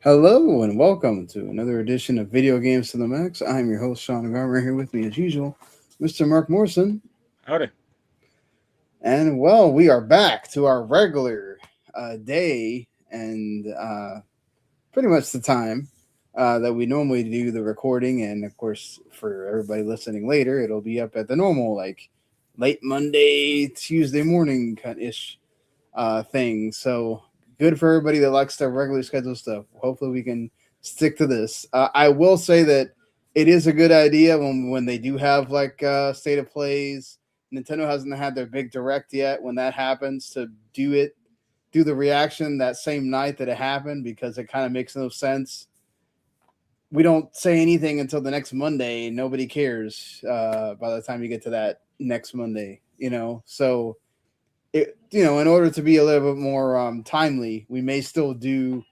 Hello and welcome to another edition of Video Games to the Max. I'm your host, Sean Garmer, here with me as usual, Mr. Mark Morrison. Howdy. And well, we are back to our regular day and pretty much the time that we normally do the recording. And of course, for everybody listening later, it'll be up at the normal, like late Monday, Tuesday morning kind ish thing. So good for everybody that likes their regularly scheduled stuff. Hopefully, we can stick to this. I will say that it is a good idea when they do have like state of plays. Nintendo hasn't had their big direct yet. When that happens, to do the reaction that same night that it happened, because it kind of makes no sense. We don't say anything until the next Monday. Nobody cares by the time you get to that next Monday, So in order to be a little bit more timely, we may still do,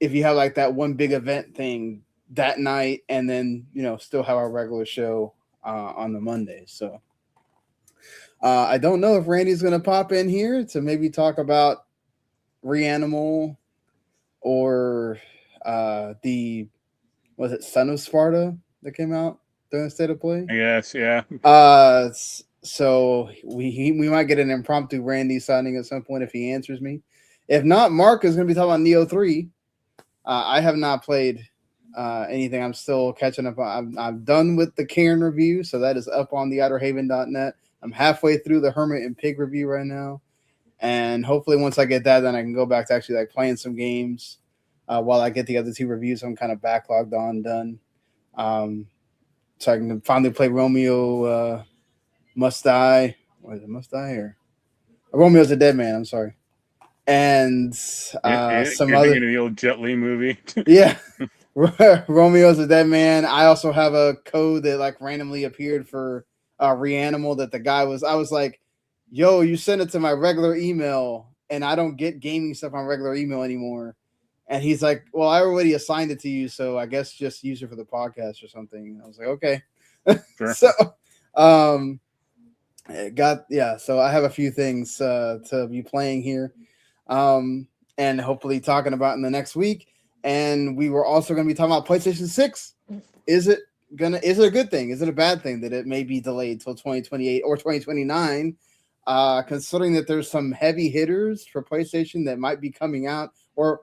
if you have like that one big event thing that night, and then still have our regular show on the Monday. So I don't know if Randy's gonna pop in here to maybe talk about Reanimal or the was it Son of Sparta that came out during the state of play. I guess, yeah. So we might get an impromptu Randy signing at some point if he answers me. If not, Mark is going to be talking about Nioh 3. I have not played anything. I'm still catching up. I'm done with the Cairn review, so that is up on theouterhaven.net. I'm halfway through the Hermit and Pig review right now, and hopefully once I get that, then I can go back to actually like playing some games while I get the other two reviews I'm kind of backlogged on done. So I can finally play Romeo Must Die. What is it? Must Die or Romeo's a Dead Man? I'm sorry. And some You're other. thinking of the old Jet Li movie. Yeah. Romeo's a Dead Man. I also have a code that like randomly appeared for Reanimal that the guy was. I was like, yo, you sent it to my regular email, and I don't get gaming stuff on regular email anymore. And he's like, well, I already assigned it to you, so I guess just use it for the podcast or something. And I was like, okay. Sure. So, so I have a few things to be playing here, and hopefully talking about in the next week. And we were also going to be talking about PlayStation 6. Is it a good thing? Is it a bad thing that it may be delayed till 2028 or 2029? Considering that there's some heavy hitters for PlayStation that might be coming out or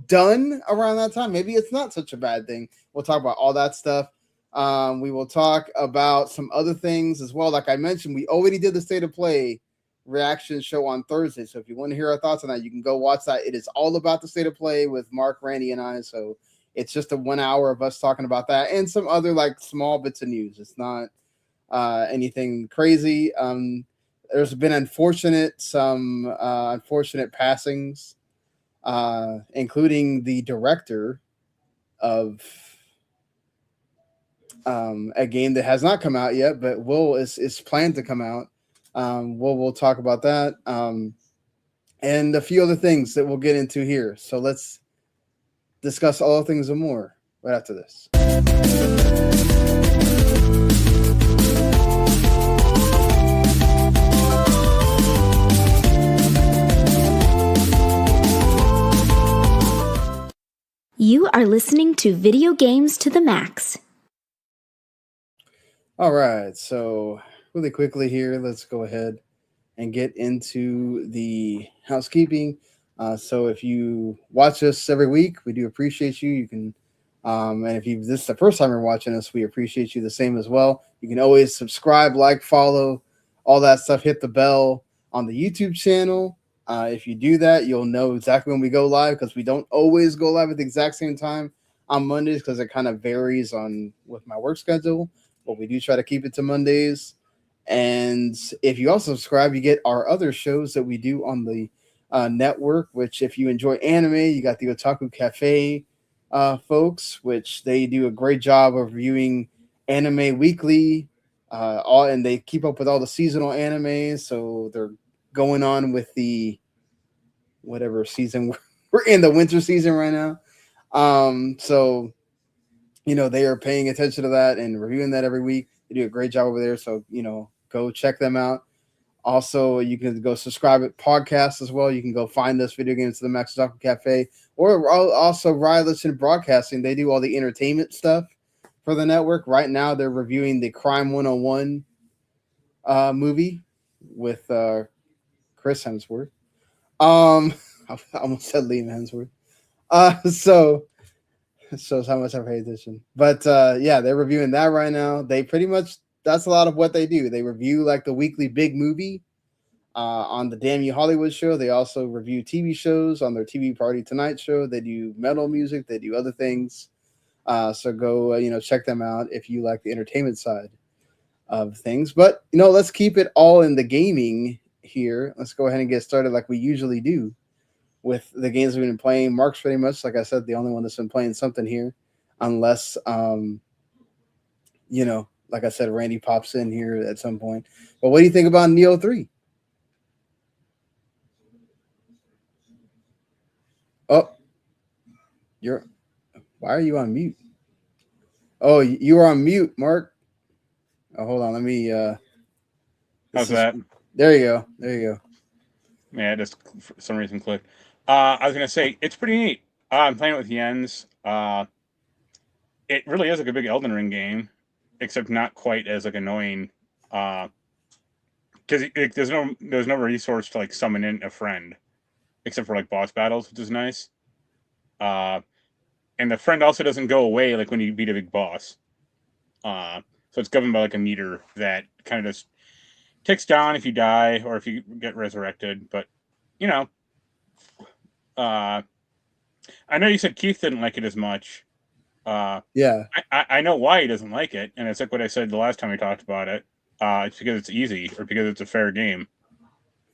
done around that time. Maybe it's not such a bad thing. We'll talk about all that stuff. We will talk about some other things as well. Like I mentioned, we already did the State of Play reaction show on Thursday. So if you want to hear our thoughts on that, you can go watch that. It is all about the State of Play with Mark, Randy, and I. So it's just a 1 hour of us talking about that and some other like small bits of news. It's not anything crazy. There's been some unfortunate passings, including the director of a game that has not come out yet, but is planned to come out. We'll talk about that, and a few other things that we'll get into here. So let's discuss all things and more right after this. You are listening to Video Games to the Max. All right, so really quickly here, let's go ahead and get into the housekeeping. So if you watch us every week, we do appreciate you. You can, and if this is the first time you're watching us, we appreciate you the same as well. You can always subscribe, like, follow, all that stuff. Hit the bell on the YouTube channel. If you do that, you'll know exactly when we go live, because we don't always go live at the exact same time on Mondays, because it kind of varies with my work schedule. But we do try to keep it to Mondays. And if you also subscribe, you get our other shows that we do on the network, which if you enjoy anime, you got the Otaku Cafe folks, which they do a great job of reviewing anime weekly. And they keep up with all the seasonal animes. So they're going on with the whatever season we're in, the winter season right now. So they are paying attention to that and reviewing that every week. They do a great job over there. So, go check them out. Also, you can go subscribe at podcasts as well. You can go find this Video Games to the Max Taco Cafe, or also Riot Listen Broadcasting. They do all the entertainment stuff for the network. Right now, they're reviewing the Crime 101 movie with Chris Hemsworth. I almost said Liam Hemsworth. So it shows how much I pay attention. But yeah, they're reviewing that right now. They pretty much, that's a lot of what they do. They review like the weekly big movie on the Damn You Hollywood show. They also review TV shows on their TV Party Tonight show. They do metal music. They do other things. So go, check them out if you like the entertainment side of things. But, let's keep it all in the gaming here. Let's go ahead and get started like we usually do with the games we've been playing. Marc's pretty much, like I said, the only one that's been playing something here, unless, like I said, Randy pops in here at some point. But what do you think about Nioh 3? Oh, why are you on mute? Oh, you are on mute, Marc. Oh, hold on. Let me, How's that? There you go. There you go. Yeah, just for some reason clicked. I was gonna say it's pretty neat. I'm playing it with Jens. It really is like a big Elden Ring game, except not quite as like annoying. Because there's no resource to like summon in a friend, except for like boss battles, which is nice. And the friend also doesn't go away like when you beat a big boss. So it's governed by like a meter that kind of just ticks down if you die or if you get resurrected. But I know you said Keith didn't like it as much. Yeah. I know why he doesn't like it, and it's like what I said the last time we talked about it. It's because it's easy or because it's a fair game.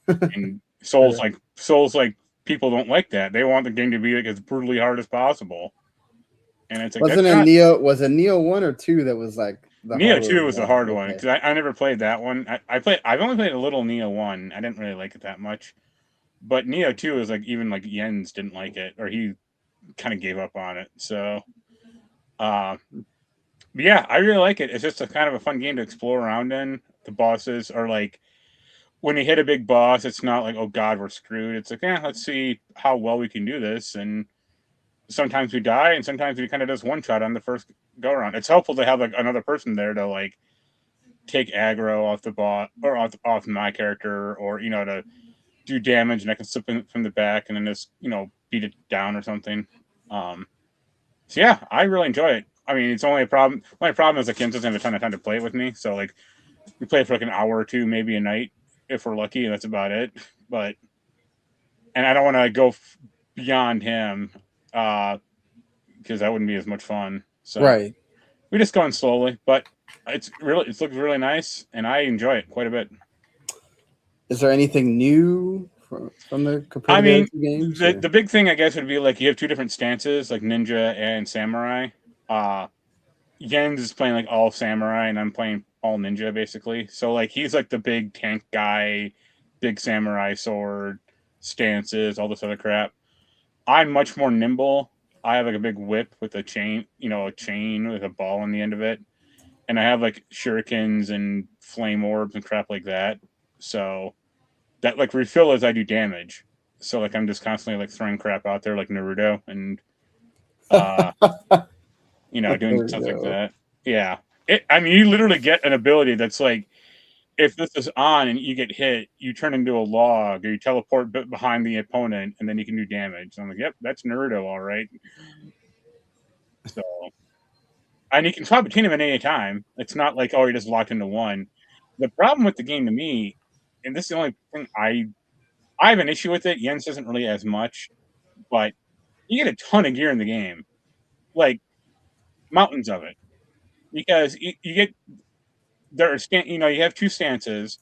And Souls like people don't like that. They want the game to be like as brutally hard as possible. And it's like Wasn't it Nioh? Was it Nioh 1 or 2 that was like the Nioh 2 was the hard one Okay. because I never played that one. I've only played a little Nioh 1. I didn't really like it that much. But Nioh 2 is like even like Jens didn't like it, or he kind of gave up on it. So but yeah, I really like it. It's just a kind of a fun game to explore around in. The bosses are like when you hit a big boss, it's not like, oh god, we're screwed. It's like, let's see how well we can do this. And sometimes we die, and sometimes we kind of just one shot on the first go around. It's helpful to have like another person there to like take aggro off the bot or off my character, or to do damage, and I can slip in from the back and then just beat it down or something. So yeah, I really enjoy it. I mean, it's only a problem. My problem is that Kim doesn't have a ton of time to play it with me, so like we play for like an hour or two, maybe a night if we're lucky, and that's about it. But and I don't want to go beyond him because that wouldn't be as much fun. So Right. we're just going slowly, but it looks really nice, and I enjoy it quite a bit. Is there anything new from the competitive games? The big thing I guess would be like you have two different stances, like ninja and samurai. Jens is playing like all samurai, and I'm playing all ninja basically. So like he's like the big tank guy, big samurai sword, stances, all this other crap. I'm much more nimble. I have like a big whip with a chain, a chain with a ball on the end of it. And I have like shurikens and flame orbs and crap like that. So that like refill as I do damage. So like I'm just constantly like throwing crap out there like Naruto and doing stuff like that. Yeah. I mean you literally get an ability that's like if this is on and you get hit, you turn into a log or you teleport behind the opponent and then you can do damage. So I'm like, yep, that's Naruto, all right. So, and you can swap between them at any time. It's not like, oh, you're just locked into one. The problem with the game to me, and this is the only thing I have an issue with it. Jens isn't really as much, but you get a ton of gear in the game, like mountains of it, because you get you have two stances.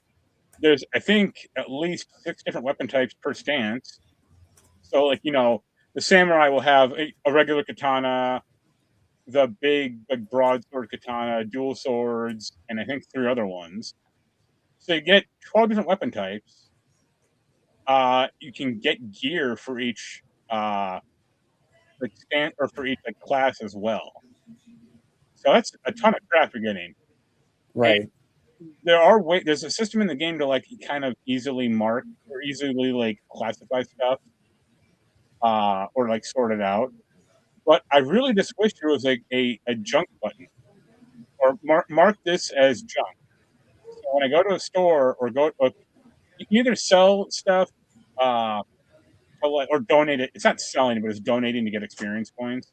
There's I think at least 6 different weapon types per stance. So like the samurai will have a regular katana, the big like broadsword katana, dual swords, and I think 3 other ones. So you get 12 different weapon types. You can get gear for each like stand or for each like class as well. So that's a ton of crap you're getting. Right. there's a system in the game to like kind of easily mark or easily like classify stuff, or like sort it out. But I really just wish there was like a junk button or mark this as junk. So when I go to a store or you can either sell stuff, or donate it. It's not selling, but it's donating to get experience points.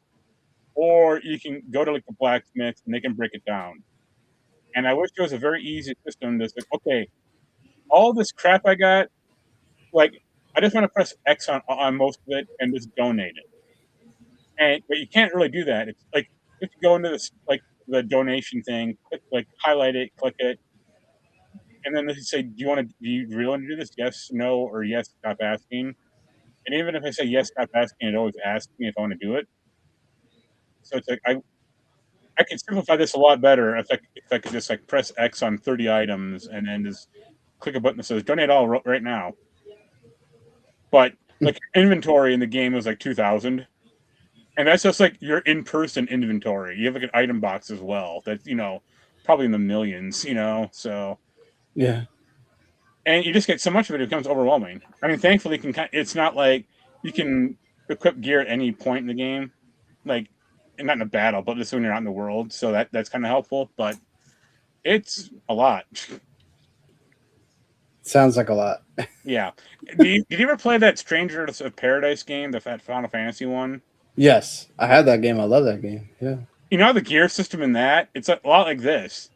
Or you can go to like the blacksmith and they can break it down. And I wish there was a very easy system that's like, okay, all this crap I got, like I just want to press X on most of it and just donate it. And but you can't really do that. It's like you have to go into this like the donation thing, like highlight it, click it, and then they say, do you really want to do this? Yes, no, or yes, stop asking. And even if I say yes, stop asking, it always asks me if I want to do it. So it's like I could simplify this a lot better if I could just like press X on 30 items and then just click a button that says donate all right now. But like inventory in the game was like 2,000, and that's just like your in-person inventory. You have like an item box as well that's probably in the millions. So Yeah. and you just get so much of it, it becomes overwhelming. I mean, thankfully, it's not like you can equip gear at any point in the game, like not in a battle, but just when you're out in the world. So that's kind of helpful, but it's a lot. Sounds like a lot. Yeah. Did you ever play that Strangers of Paradise game, the Final Fantasy one? Yes, I had that game. I love that game. Yeah. The gear system in that, it's a lot like this.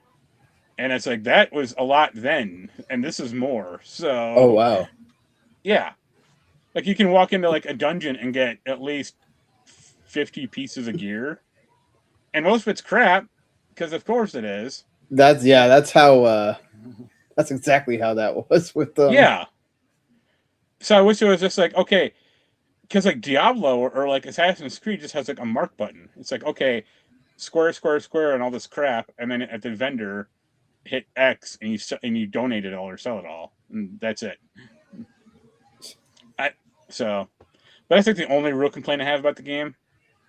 And it's like, that was a lot then, and this is more. So. Oh, wow. Yeah. Like, you can walk into, like, a dungeon and get at least 50 pieces of gear. And most of it's crap, because of course it is. That's how, that's exactly how that was with them. Yeah. So I wish it was just like, okay, because like Diablo or like Assassin's Creed just has like a mark button. It's like, okay, square, square, square, and all this crap, and then at the vendor, hit X and you donate it all or sell it all, and that's it. But that's like the only real complaint I have about the game.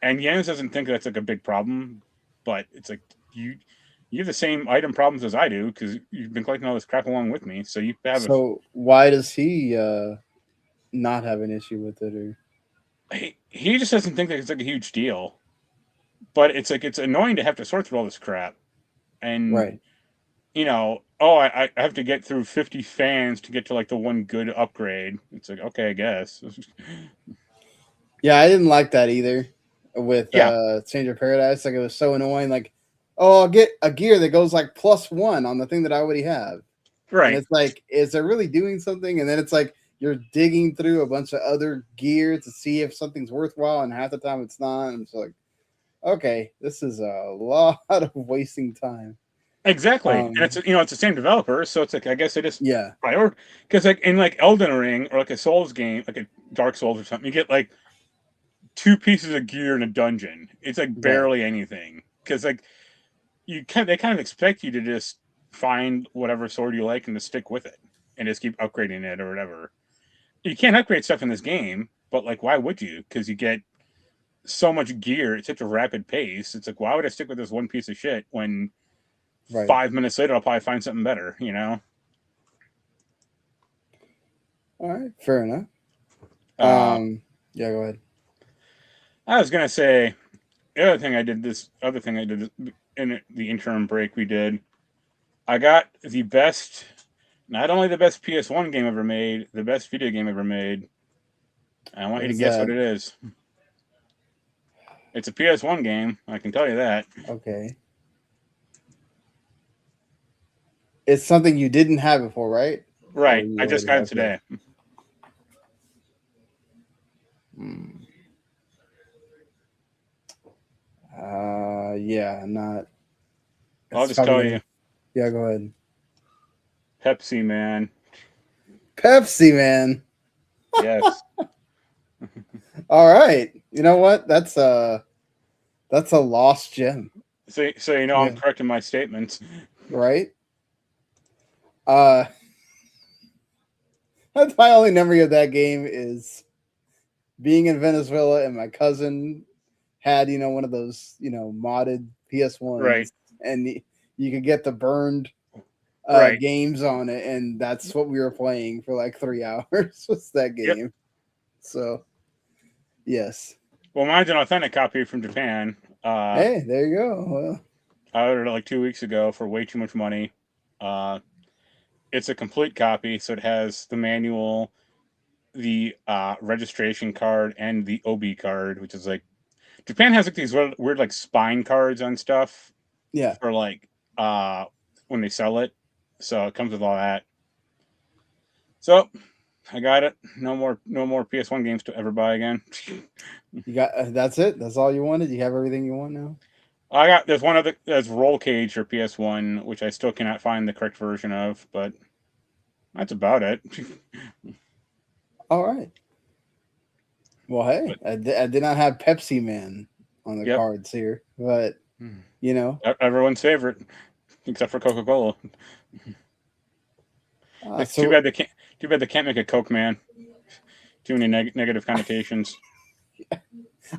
And Jens doesn't think that's like a big problem, but it's like you have the same item problems as I do because you've been collecting all this crap along with me. So you have. So why does he not have an issue with it? Or he just doesn't think that it's like a huge deal. But it's like it's annoying to have to sort through all this crap, and right. I have to get through 50 fans to get to like the one good upgrade. It's like, okay, I guess. Yeah, I didn't like that either with Stranger of Paradise. Like, it was so annoying. Like, oh, I'll get a gear that goes like +1 on the thing that I already have. Right. And it's like, is it really doing something? And then it's like you're digging through a bunch of other gear to see if something's worthwhile, and half the time it's not. And it's like, okay, this is a lot of wasting time. Exactly. And it's it's the same developer, so it's like I guess they just prioritize, because like in like Elden Ring or like a Souls game, like a Dark Souls or something, you get like 2 pieces of gear in a dungeon. It's like barely anything because like they kind of expect you to just find whatever sword you like and to stick with it and just keep upgrading it or whatever. You can't upgrade stuff in this game, but like why would you? Because you get so much gear at such a rapid pace. It's like, why would I stick with this one piece of shit when 5 minutes later I'll probably find something better, All right, fair enough. Yeah, go ahead. I was gonna say the other thing I did in the interim break we did, I got not only the best PS1 game ever made, the best video game ever made. I want you to guess what it is. It's a PS1 game, I can tell you that. Okay. It's something you didn't have before, right? Right. I just got it today. Yeah, not. I'll just tell you. Yeah, go ahead. Pepsi Man. Pepsi Man. Yes. All right. You know what? That's a lost gem. So I'm correcting my statements. Right? That's my only memory of that game is being in Venezuela and my cousin had, one of those, modded PS1s. Right. And you could get the burned Right. games on it, and that's what we were playing for like 3 hours. Was that game? Yep. So, yes. Well, mine's an authentic copy from Japan. Hey, there you go. Well, I ordered it like 2 weeks ago for way too much money. It's a complete copy, so it has the manual, the registration card, and the OB card, which is like Japan has like these weird like spine cards on stuff. yeah. For like when they sell it, so it comes with all that. So I got it. No more PS1 games to ever buy again. You got that's it. That's all you wanted. You have everything you want now. There's one other, there's Roll Cage for PS1, which I still cannot find the correct version of, but that's about it. All right. Well, hey, I did not have Pepsi Man on the cards here, but you know, everyone's favorite, except for Coca-Cola. Too bad they can't. Too bad they can't make a Coke Man. Too many negative connotations.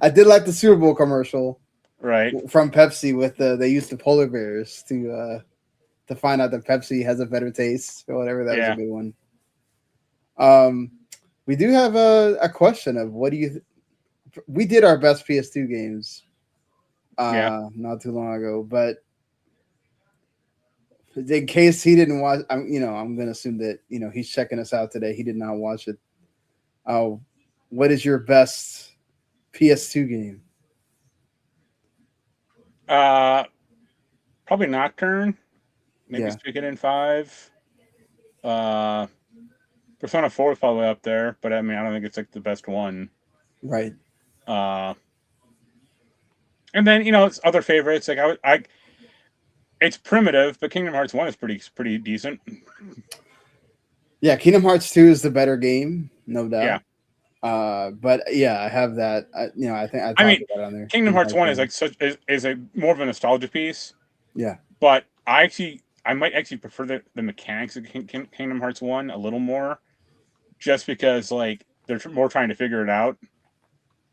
I did like the Super Bowl commercial, right, from Pepsi with they used the polar bears to find out that Pepsi has a better taste or whatever. That was a good one. We do have a question of what do you? We did our best PS2 games, not too long ago, but in case he didn't watch, I'm going to assume that he's checking us out today. He did not watch it. What is your best PS2 game? Probably Nocturne. Maybe Suikoden 5. Persona 4 is probably up there, but I mean, I don't think it's like the best one. Right. And then it's other favorites. Like it's primitive, but Kingdom Hearts 1 is pretty decent. Yeah, Kingdom Hearts 2 is the better game, no doubt. Yeah. But yeah, I have that. I think I talked about it on there. Kingdom Hearts 1 is like is a more of a nostalgia piece. Yeah. But I might actually prefer the mechanics of Kingdom Hearts 1 a little more, just because like they're more trying to figure it out,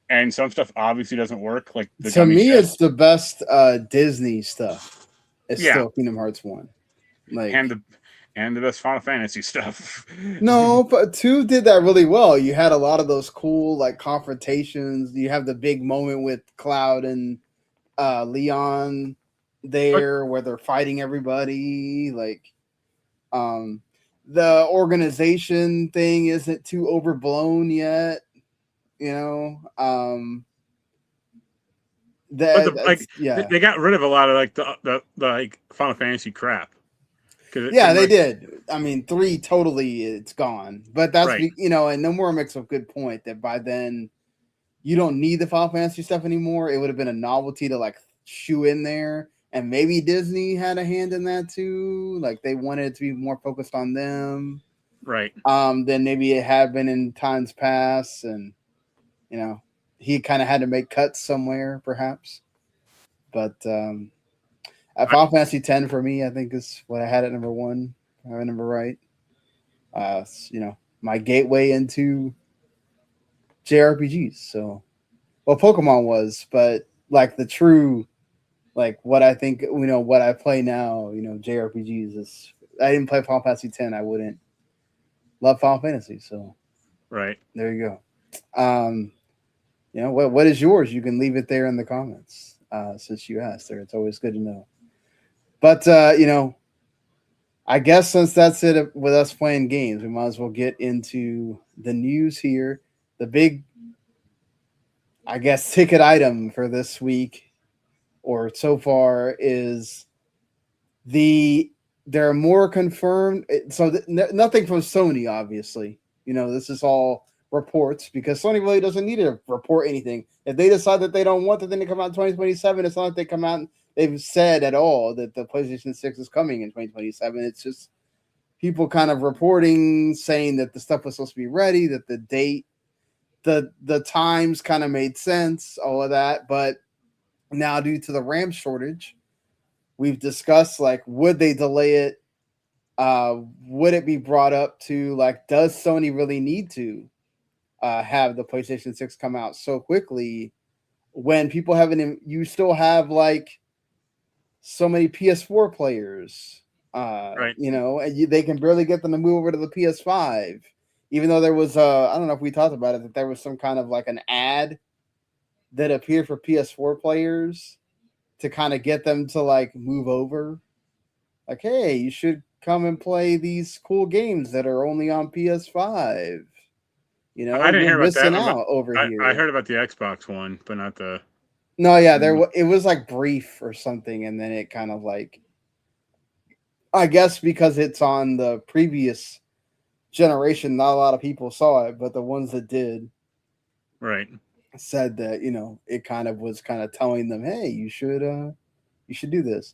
and some stuff obviously doesn't work. Like to me, it's the best Disney stuff. It's still Kingdom Hearts 1, like and the best Final Fantasy stuff. No, but 2 did that really well. You had a lot of those cool like confrontations. You have the big moment with Cloud and Leon there where they're fighting everybody. Like, the organization thing isn't too overblown yet. They got rid of a lot of like the like Final Fantasy crap. They did. I mean, 3 totally it's gone. But that's and Nomura makes a good point that by then you don't need the Final Fantasy stuff anymore. It would have been a novelty to like shoe in there, and maybe Disney had a hand in that too. Like they wanted it to be more focused on them, right? Than maybe it had been in times past, and he kind of had to make cuts somewhere, perhaps. But Final Fantasy X for me, I think, is what I had at number 1. If I remember right. My gateway into JRPGs. So, well, Pokemon was, but like the true, like what I think, what I play now, JRPGs is. I didn't play Final Fantasy X. I wouldn't love Final Fantasy. So, right there you go. What is yours? You can leave it there in the comments. Since you asked there, it's always good to know. But, I guess since that's it with us playing games, we might as well get into the news here. The big, I guess, ticket item for this week or so far is there are more confirmed. So nothing from Sony, obviously. This is all reports because Sony really doesn't need to report anything. If they decide that they don't want the thing to come out in 2027, it's not like they come out. They've said at all that the PlayStation 6 is coming in 2027. It's just people kind of reporting, saying that the stuff was supposed to be ready, that the date, the times kind of made sense, all of that. But now due to the RAM shortage, we've discussed, like, would they delay it? Would it be brought up to, like, does Sony really need to have the PlayStation 6 come out so quickly when people haven't, you still have, like, so many PS4 players Right. You know, and they can barely get them to move over to the PS5, even though there was I don't know if we talked about it, that there was some kind of like an ad that appeared for PS4 players to kind of get them to like move over. Like, hey, you should come and play these cool games that are only on PS5. You know, I didn't you're hear about that missing one, but out over here. I heard about the Xbox one, but not the. No, yeah, it was like brief or something, and then it kind of like, I guess because it's on the previous generation, not a lot of people saw it, but the ones that did, right, said that, you know, it kind of was kind of telling them, hey, you should do this.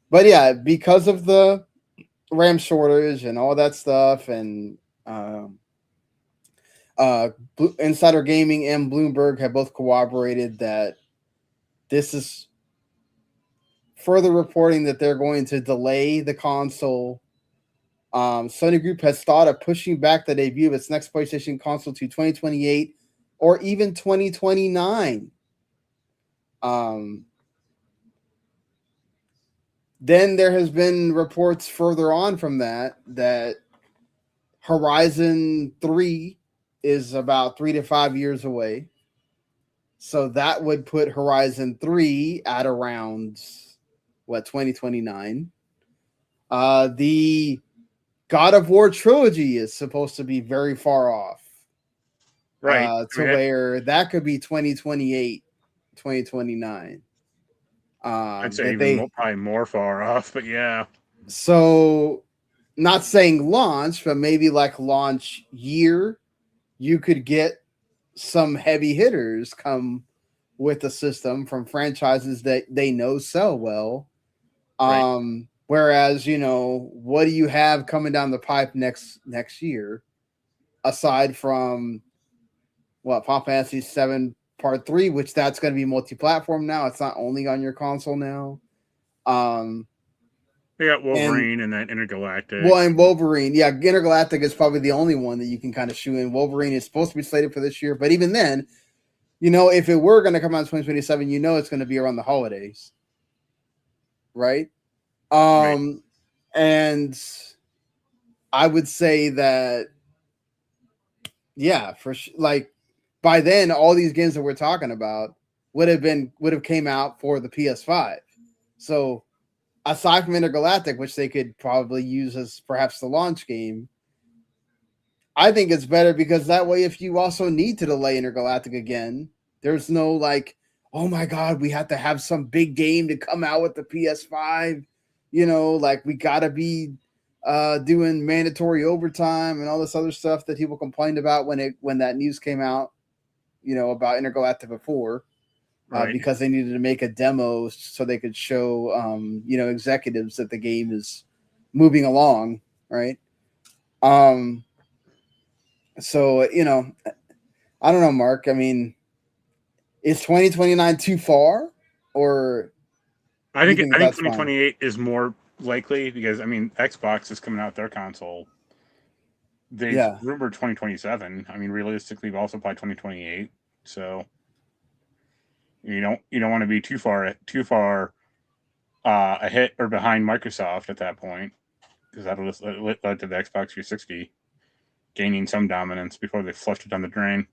But yeah, because of the RAM shortage and all that stuff, and Insider Gaming and Bloomberg have both corroborated that this is further reporting that they're going to delay the console. Sony Group has thought of pushing back the debut of its next PlayStation console to 2028 or even 2029. Then there has been reports further on from that Horizon 3 is about 3 to 5 years away. So that would put Horizon 3 at around 2029. The God of War trilogy is supposed to be very far off. right. Where that could be 2028, 2029. I'd say even probably more far off, but yeah. So, not saying launch, but maybe like launch year, you could get some heavy hitters come with the system from franchises that they know sell well. Right. Whereas, you know, what do you have coming down the pipe next year, aside from Final Fantasy 7 Part 3, which that's going to be multi-platform now. It's not only on your console now. They got Wolverine and then Intergalactic. Well, and Wolverine, yeah, Intergalactic is probably the only one that you can kind of shoe in. Wolverine is supposed to be slated for this year, but even then, you know, if it were going to come out in 2027, you know it's going to be around the holidays, right? Right. And I would say that, yeah, like by then, all these games that we're talking about would have came out for the PS5. So aside from Intergalactic, which they could probably use as perhaps the launch game, I think it's better because that way, if you also need to delay Intergalactic again, there's no like, oh my God, we have to have some big game to come out with the PS5. You know, like we got to be doing mandatory overtime and all this other stuff that people complained about when that news came out, you know, about Intergalactic before. Right. Because they needed to make a demo so they could show, you know, executives that the game is moving along, right? So, you know, I don't know, Mark. I mean, is 2029 too far, or I think that's 2028 is more likely because I mean Xbox is coming out with their console. They've rumored 2027. I mean, realistically, also by 2028. So you don't want to be too far ahead or behind Microsoft at that point, because that'll just led to the Xbox 360 gaining some dominance before they flushed it down the drain.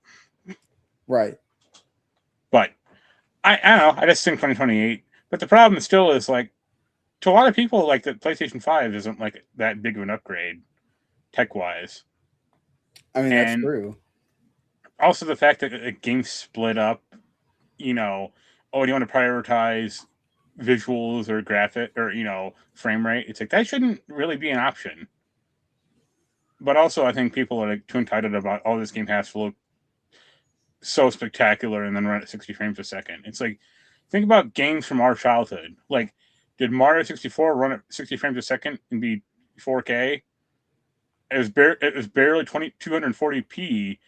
Right. But I don't know. I just think 2028. But the problem still is like, to a lot of people, like the PlayStation 5 isn't like that big of an upgrade tech wise. I mean, that's true. Also, the fact that a game split up, you know, do you want to prioritize visuals or graphic or, you know, frame rate? It's like that shouldn't really be an option. But also, I think people are like too entitled about, oh, this game has to look so spectacular and then run at 60 frames a second. It's like, think about games from our childhood. Like, did Mario 64 run at 60 frames a second and be 4K? It was barely 240p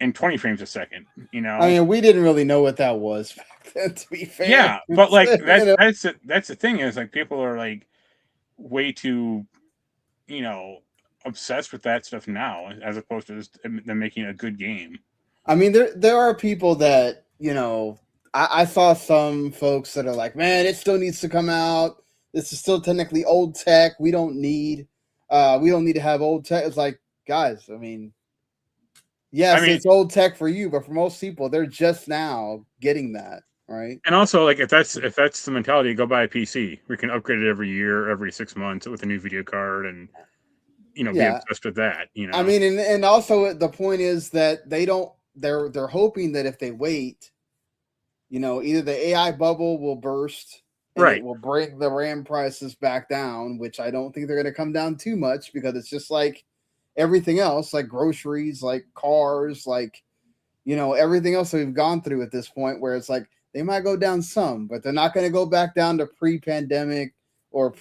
and 20 frames a second. You know, I mean, we didn't really know what that was back then, to be fair. Yeah, but like that's the thing is like people are like way too, you know, obsessed with that stuff now as opposed to just them making a good game. I mean, there are people that, you know, I saw some folks that are like, man, it still needs to come out. this is still technically old tech. We don't need to have old tech. It's like, guys, I mean, yes, it's old tech for you, but for most people, they're just now getting that, right? And also, like, if that's the mentality, go buy a PC. We can upgrade it every year, every 6 months with a new video card, and be obsessed with that. I mean, and also the point is that they're hoping that if they wait, either the AI bubble will burst and it will bring the RAM prices back down, which I don't think they're going to come down too much, because it's just like everything else, like groceries, like cars, like, everything else that we've gone through at this point, where it's like they might go down some, but they're not going to go back down to pre-pandemic or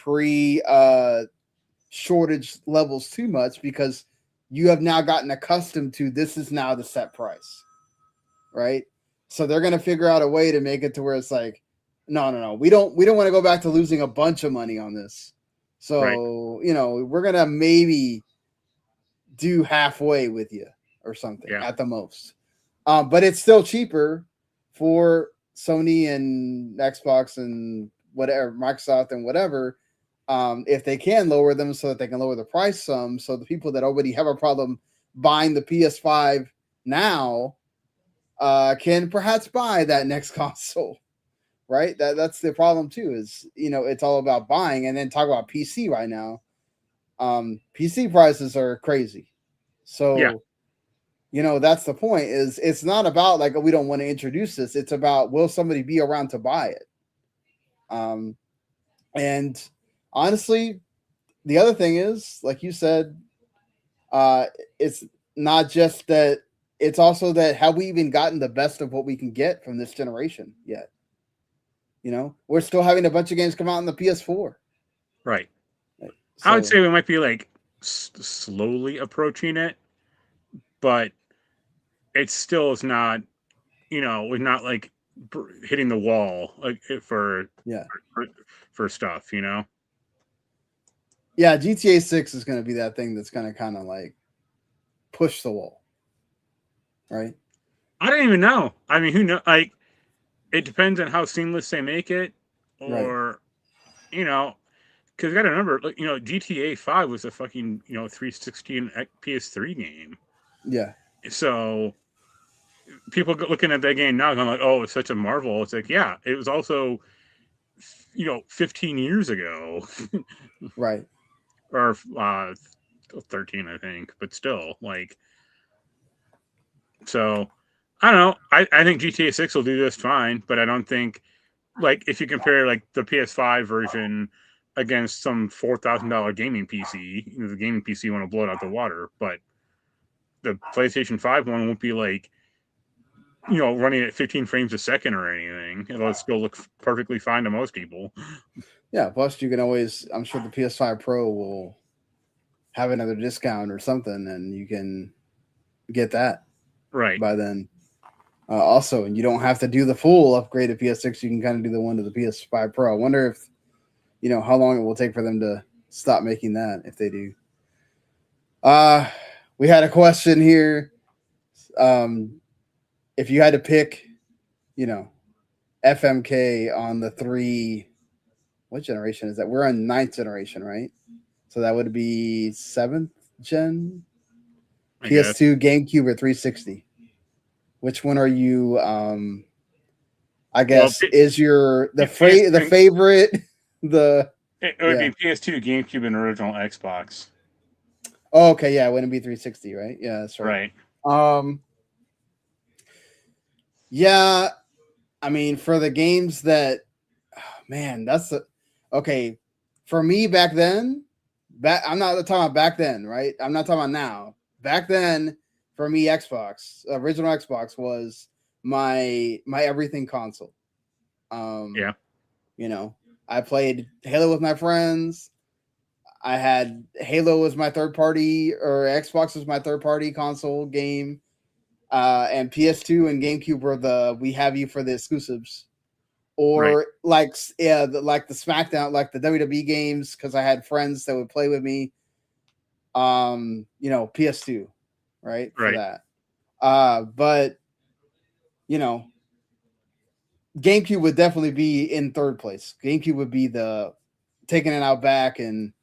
shortage levels too much, because you have now gotten accustomed to this is now the set price, right? So they're going to figure out a way to make it to where it's like, no, we don't want to go back to losing a bunch of money on this. So, we're going to maybe do halfway with you or something at the most. But it's still cheaper for Sony and Xbox and whatever, Microsoft and whatever, if they can lower them so that they can lower the price some, so the people that already have a problem buying the PS5 now can perhaps buy that next console, right? That's the problem too, is, it's all about buying. And then talk about PC right now. PC prices are crazy. So, that's the point, is it's not about like, we don't want to introduce this. It's about, will somebody be around to buy it? And honestly, the other thing is, like you said, it's not just that, it's also that, have we even gotten the best of what we can get from this generation yet? We're still having a bunch of games come out on the PS4. Right. So, I would say we might be like slowly approaching it, but it still is not, we're not like hitting the wall like for stuff, Yeah, GTA 6 is going to be that thing that's going to kind of like push the wall, right? I don't even know. I mean, who knows? Like, it depends on how seamless they make it, or because you got to remember, like, GTA 5 was a fucking 360 and PS3 game. Yeah. So people looking at that game now going like, oh, it's such a marvel. It's like, yeah, it was also 15 years ago. Right. Or 13, I think, but still, like, so I don't know. I think GTA 6 will do this fine, but I don't think, like, if you compare like the PS5 version against some $4,000 gaming PC, the gaming PC want to blow it out the water, but the PlayStation 5 one won't be like, running at 15 frames a second or anything. It'll still look perfectly fine to most people. Yeah, plus you can always, I'm sure the PS5 Pro will have another discount or something, and you can get that by then. Also, and you don't have to do the full upgrade to PS6. You can kind of do the one to the PS5 Pro. I wonder if, how long it will take for them to stop making that, if they do. We had a question here. If you had to pick, FMK on the three, what generation is that? We're on 9th generation, right? So that would be 7th gen, PS2, GameCube, or 360. Which one are you? I guess is the favorite the? It would be PS2, GameCube, and original Xbox. Oh, okay, yeah, it wouldn't be 360, right? Yeah, that's right. Yeah, I mean, for the games that, okay. For me back then, I'm not talking about back then, right? I'm not talking about now. Back then, for me, original Xbox was my everything console. I played Halo with my friends. I had Halo as my third party, or Xbox was my third party console game. And PS2 and GameCube were we have you for the exclusives, or like the SmackDown, like the WWE games, because I had friends that would play with me. PS2, right? For that. But GameCube would definitely be in third place. GameCube would be the taking it out back and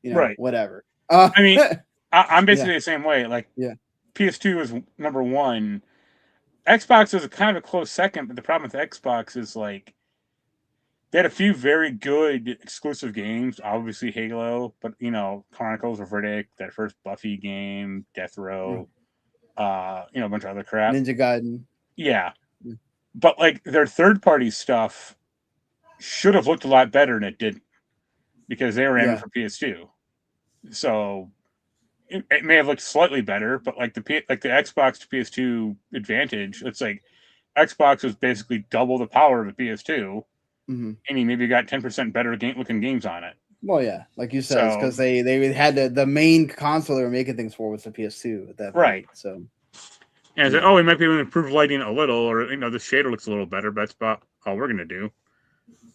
right. whatever. I mean, I'm basically yeah. the same way. Like, Yeah. PS2 is number one. Xbox is kind of a close second, but the problem with Xbox is like they had a few very good exclusive games. Obviously, Halo, but Chronicles of Riddick, that first Buffy game, Death Row, a bunch of other crap. Ninja Gaiden. Yeah, but like their third-party stuff should have looked a lot better, and it didn't because they were aiming for PS2. So it may have looked slightly better, but like the Xbox to PS2 advantage, it's like Xbox was basically double the power of the PS2, and you maybe got 10% better looking games on it. Well, yeah, like you said, it's because they had the main console they were making things for was the PS2 at that point. Right. So, and it's like, we might be able to improve lighting a little, or the shader looks a little better, but that's about all we're gonna do.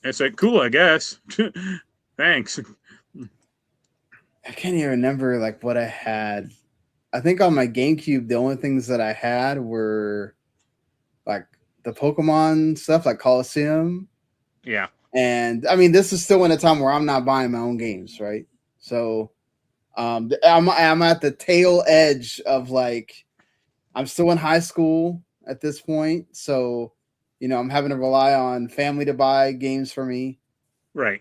And it's like, cool, I guess. Thanks. I can't even remember like what I had. I think on my GameCube, the only things that I had were like the Pokemon stuff, like Coliseum. Yeah. And I mean, this is still in a time where I'm not buying my own games, right? So I'm at the tail edge of like, I'm still in high school at this point. So, I'm having to rely on family to buy games for me. Right.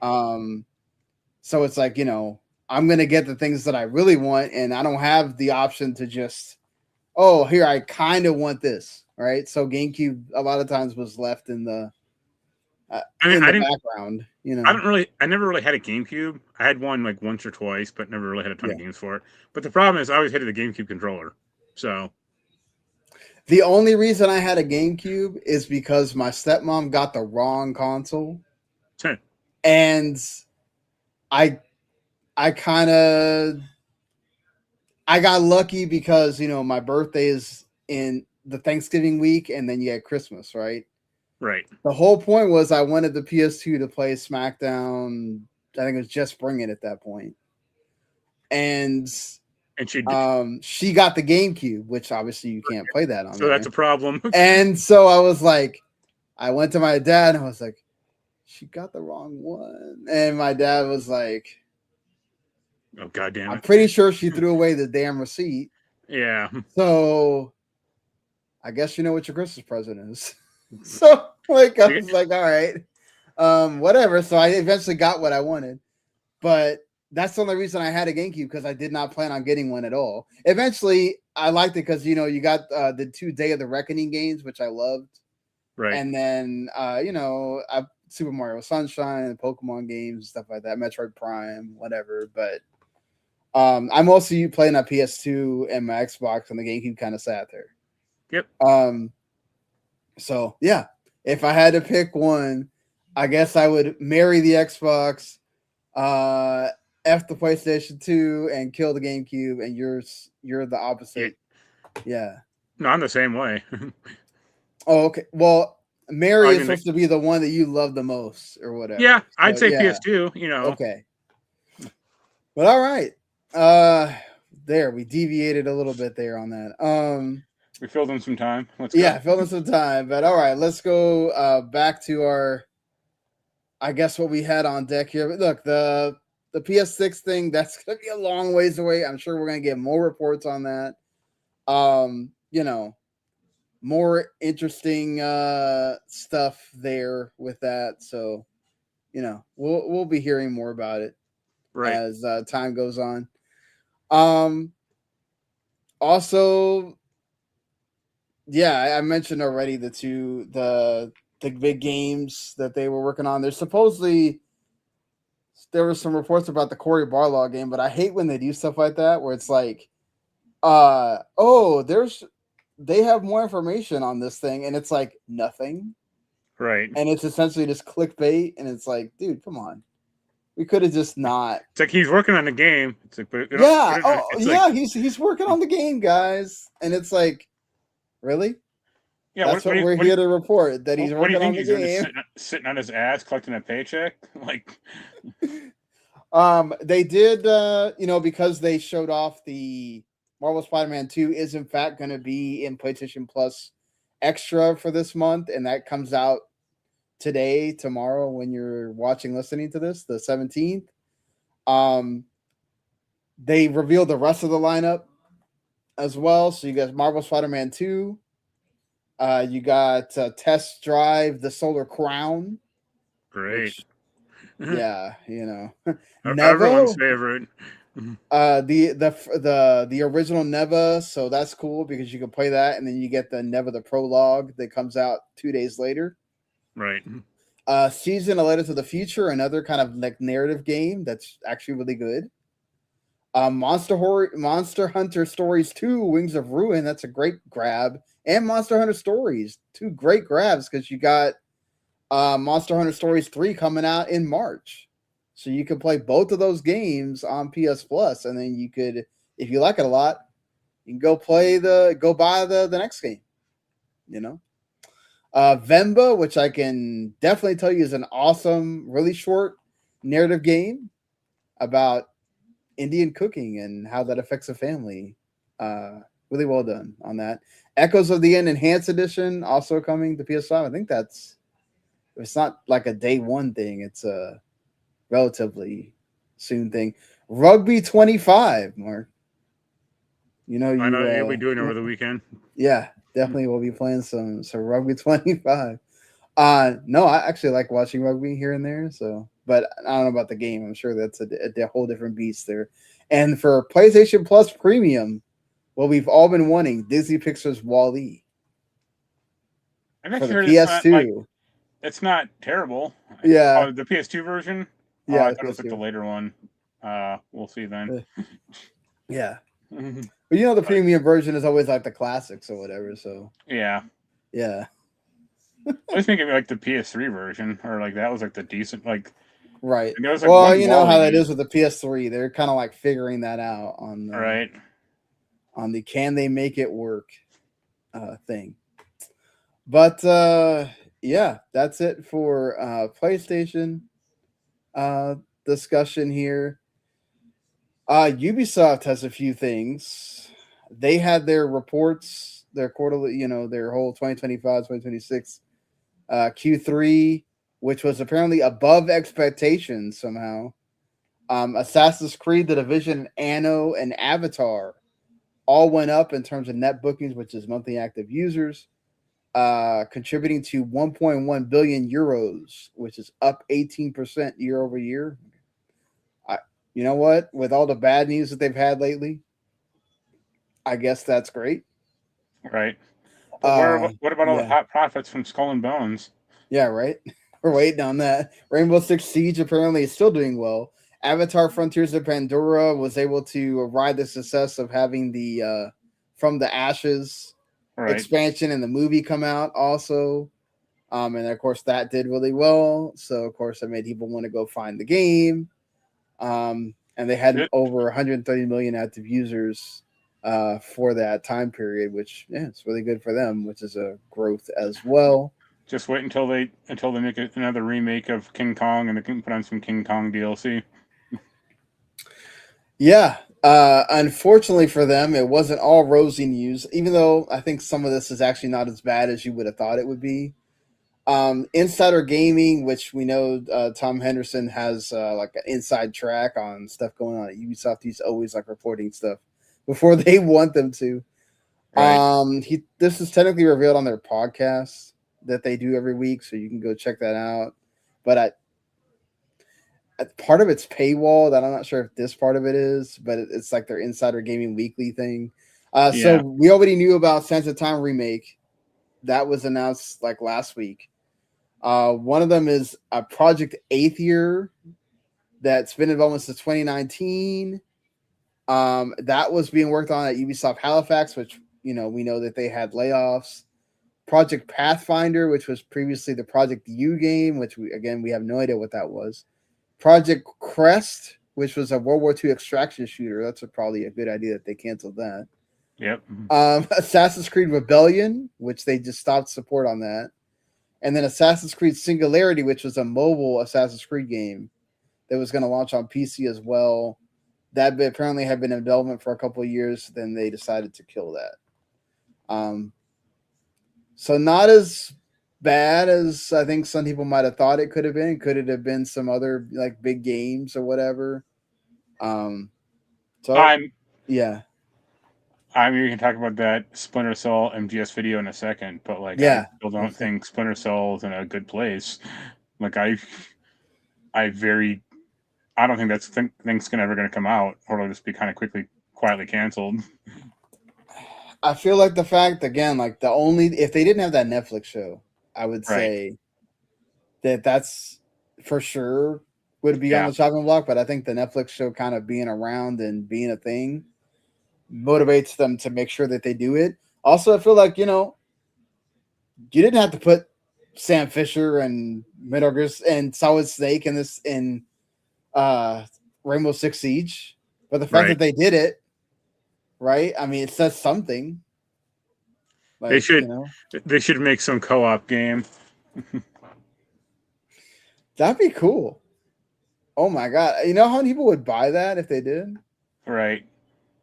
So it's like, I'm going to get the things that I really want. And I don't have the option to just, here, I kind of want this. Right. So GameCube a lot of times was left in the, background, I never really had a GameCube. I had one like once or twice, but never really had a ton of games for it. But the problem is I always hated the GameCube controller. So the only reason I had a GameCube is because my stepmom got the wrong console. And I got lucky because, my birthday is in the Thanksgiving week and then you had Christmas, right? Right. The whole point was I wanted the PS2 to play SmackDown. I think it was Just Bring It at that point. And she got the GameCube, which obviously you can't play that on. So that's a problem. And so I was like, I went to my dad and I was like, she got the wrong one. And my dad was like, oh, goddamn it. I'm pretty sure she threw away the damn receipt. Yeah. So I guess you know what your Christmas present is. So like I was like, all right, whatever. So I eventually got what I wanted, but that's the only reason I had a GameCube because I did not plan on getting one at all. Eventually, I liked it because you got the 2 Day of the Reckoning games, which I loved, right? And then Super Mario Sunshine and Pokemon games, stuff like that, Metroid Prime, whatever. But I mostly playing on PS2 and my Xbox, and the GameCube kind of sat there. Yep. So yeah, if I had to pick one, I guess I would marry the Xbox, F the PlayStation 2, and kill the GameCube. And you're the opposite. Yeah. No, I'm the same way. Oh, okay. Well, marry is supposed to be the one that you love the most, or whatever. Yeah, I'd say PS2. Okay. But all right. There we deviated a little bit there on that. We filled in some time. Let's go. Yeah, filled in some time. But all right, let's go back to our, I guess, what we had on deck here. But look, the PS6 thing, that's going to be a long ways away. I'm sure we're going to get more reports on that. More interesting stuff there with that. So, we'll be hearing more about it as time goes on. Also, yeah, I mentioned already the big games that they were working on. There were some reports about the Cory Barlog game, but I hate when they do stuff like that where it's like, they have more information on this thing, and it's like nothing. Right. And it's essentially just clickbait, and it's like, dude, come on. We could have just not. It's like he's working on the game. It's like, but he's working on the game, guys. And it's like, really? Yeah, that's what we're here to report, that he's working on the game. Sitting on his ass collecting a paycheck? Like, they did, because they showed off the Marvel Spider-Man 2 is in fact going to be in PlayStation Plus Extra for this month, and that comes out today, tomorrow, when you're listening to this, the 17th, um, they revealed the rest of the lineup as well. So you got Marvel Spider-Man 2. You got Test Drive the Solar Crown. Great. Which, yeah, Everyone's Neva. favorite. The original Neva, so that's cool because you can play that, and then you get the Neva the prologue that comes out 2 days later. Right. Season A Letter to the Future, another kind of like narrative game that's actually really good. Monster Hunter Stories 2, Wings of Ruin, that's a great grab. And Monster Hunter Stories, 2 great grabs because you got Monster Hunter Stories 3 coming out in March. So you can play both of those games on PS Plus, and then you could, if you like it a lot, you can go buy the next game. Vemba, which I can definitely tell you is an awesome, really short narrative game about Indian cooking and how that affects a family. Really well done on that. Echoes of the End Enhanced Edition also coming to PS5. I think it's not like a day one thing. It's a relatively soon thing. Rugby 25, Mark. I know you'll be doing over the weekend. Yeah, definitely we'll be playing some Rugby 25. No, I actually like watching rugby here and there. So, but I don't know about the game. I'm sure that's a whole different beast there. And for PlayStation Plus Premium, what we've all been wanting, Disney Pixar's WALL-E. For the PS2. It's not terrible. Yeah. The PS2 version? Yeah. I thought it was like the later one. We'll see then. Yeah. But the premium version is always like the classics or whatever. So yeah. I was thinking like the PS3 version, or like that was like the decent right. There was, like, well, you know how that is with the PS3. They're kind of like figuring that out on the can they make it work thing. But yeah, that's it for PlayStation discussion here. Ubisoft has a few things. They had their reports, their quarterly, their whole 2025, 2026 Q3, which was apparently above expectations somehow. Assassin's Creed, The Division, Anno, and Avatar all went up in terms of net bookings, which is monthly active users, contributing to 1.1 billion euros, which is up 18% year over year. You know what? With all the bad news that they've had lately, I guess that's great. Right. But what about all the hot profits from Skull and Bones? Yeah, right. We're waiting on that. Rainbow Six Siege apparently is still doing well. Avatar Frontiers of Pandora was able to ride the success of having the From the Ashes expansion and the movie come out also. And of course that did really well. So of course that made people want to go find the game. And they had over 130 million active users for that time period, which it's really good for them, which is a growth as well. Just wait until they make another remake of King Kong and they can put on some King Kong DLC. Yeah. Unfortunately for them, it wasn't all rosy news, even though I think some of this is actually not as bad as you would have thought it would be. Insider Gaming, which we know Tom Henderson has like an inside track on stuff going on at Ubisoft. He's always like reporting stuff before they want them to. Right. This is technically revealed on their podcast that they do every week, so you can go check that out. But part of it's paywall. That I'm not sure if this part of it is, but it's like their Insider Gaming Weekly thing. So we already knew about Sands of Time remake. That was announced like last week. One of them is a Project Aether that's been in development since 2019. That was being worked on at Ubisoft Halifax, which we know that they had layoffs. Project Pathfinder, which was previously the Project U game, which we have no idea what that was. Project Crest, which was a World War II extraction shooter. That's probably a good idea that they canceled that. Yep. Assassin's Creed Rebellion, which they just stopped support on that. And then Assassin's Creed Singularity, which was a mobile Assassin's Creed game that was going to launch on PC as well. That apparently had been in development for a couple of years. Then they decided to kill that. So not as bad as I think some people might have thought it could have been. Could it have been some other like big games or whatever? So I'm yeah, I mean, we can talk about that Splinter Cell MGS video in a second, but like, I yeah. still don't think Splinter Cell is in a good place. Like, I very, I don't think that's thing's ever going to come out, or it'll just be kind of quietly canceled. I feel like the fact again, like the only if they didn't have that Netflix show, I would Right. say that's for sure would be on Yeah. the chopping block. But I think the Netflix show kind of being around and being a thing motivates them to make sure that they do it. Also, I feel like you didn't have to put Sam Fisher and Midogris and Solid Snake in this in Rainbow Six Siege, but the fact Right. that they did it, right? I mean, it says something. They Like should make some co-op game. that'd be cool. Oh my god! You know how many people would buy that if they did? Right.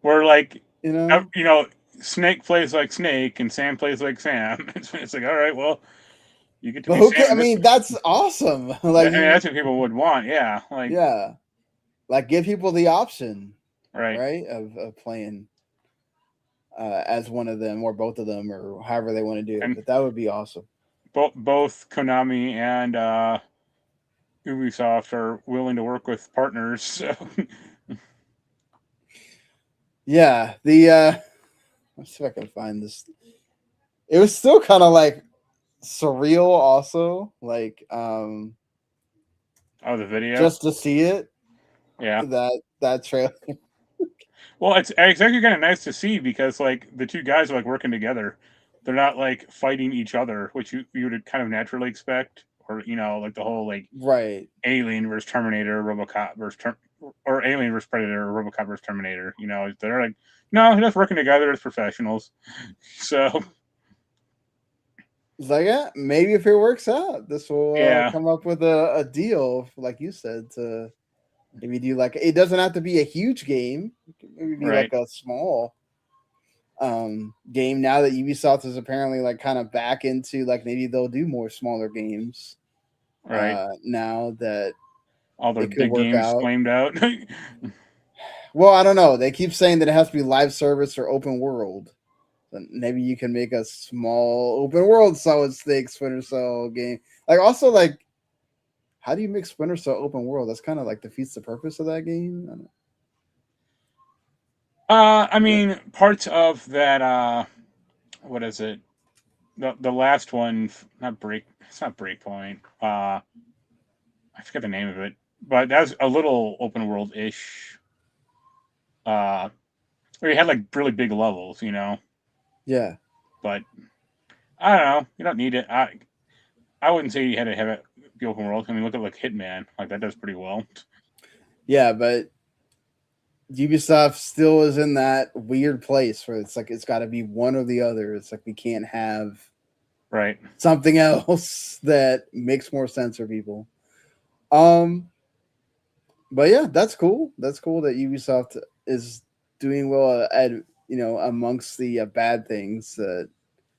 Where like You know, Snake plays like Snake and Sam plays like Sam. It's like, all right, well, you get to but be who Sam can? I in this. mean, that's awesome. I Like mean, that's what people would want. Yeah. Like, yeah, like give people the option, right. right, of playing as one of them or both of them or however they want to do it. And But that would be awesome. both Konami and Ubisoft are willing to work with partners. So. Yeah, let's see if I can find this. It was still kind of like surreal, also like Oh, the video. just to see it. Yeah. That trailer. Well, it's actually kind of nice to see because like the two guys are like working together. They're not like fighting each other, which you would kind of naturally expect, or like the whole like Right. Alien versus Terminator, RoboCop versus or Alien versus Predator, or RoboCop versus Terminator. They're like, no, they're just working together as professionals. So It's like, yeah, maybe if it works out, this will yeah, come up with a deal, like you said, to maybe do like it doesn't have to be a huge game. It can maybe be right, like a small game now that Ubisoft is apparently like kind of back into like maybe they'll do more smaller games right. now that All their it could big work games out. flamed out. Well, I don't know. They keep saying that it has to be live service or open world. So maybe you can make a small open world Solid Snake Splinter Cell game. Like also like, how do you make Splinter Cell open world? That's kind of like defeats the purpose of that game. I don't I mean, parts of that. What is it? The last one, not break. It's not Breakpoint. I forget the name of it, but that was a little open world ish. Where you had like really big levels, Yeah. But I don't know. You don't need it. I wouldn't say you had to have it be open world. I mean, look at like Hitman. Like that does pretty well. Yeah, but Ubisoft still is in that weird place where it's like it's got to be one or the other. It's like we can't have Right. something else that makes more sense for people. But yeah, that's cool. That's cool that Ubisoft is doing well at amongst the bad things that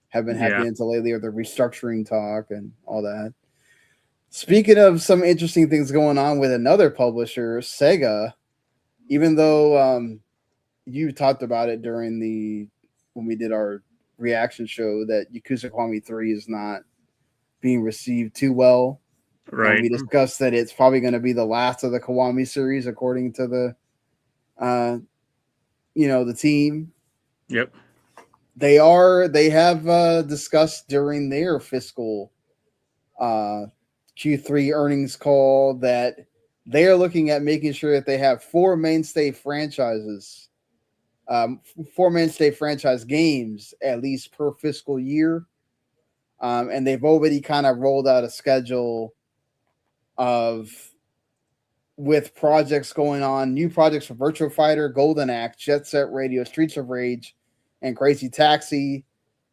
have been Yeah. happening to lately, or the restructuring talk and all that. Speaking of some interesting things going on with another publisher, SEGA, even though you talked about it when we did our reaction show that Yakuza Kiwami 3 is not being received too well. And Right. we discussed that it's probably going to be the last of the Kiwami series, according to the the team. Yep. They have discussed during their fiscal Q3 earnings call that they are looking at making sure that they have four mainstay franchise games at least per fiscal year. And they've already kind of rolled out a schedule with projects going on, new projects for Virtua Fighter, Golden Axe, Jet Set Radio, Streets of Rage, and Crazy Taxi,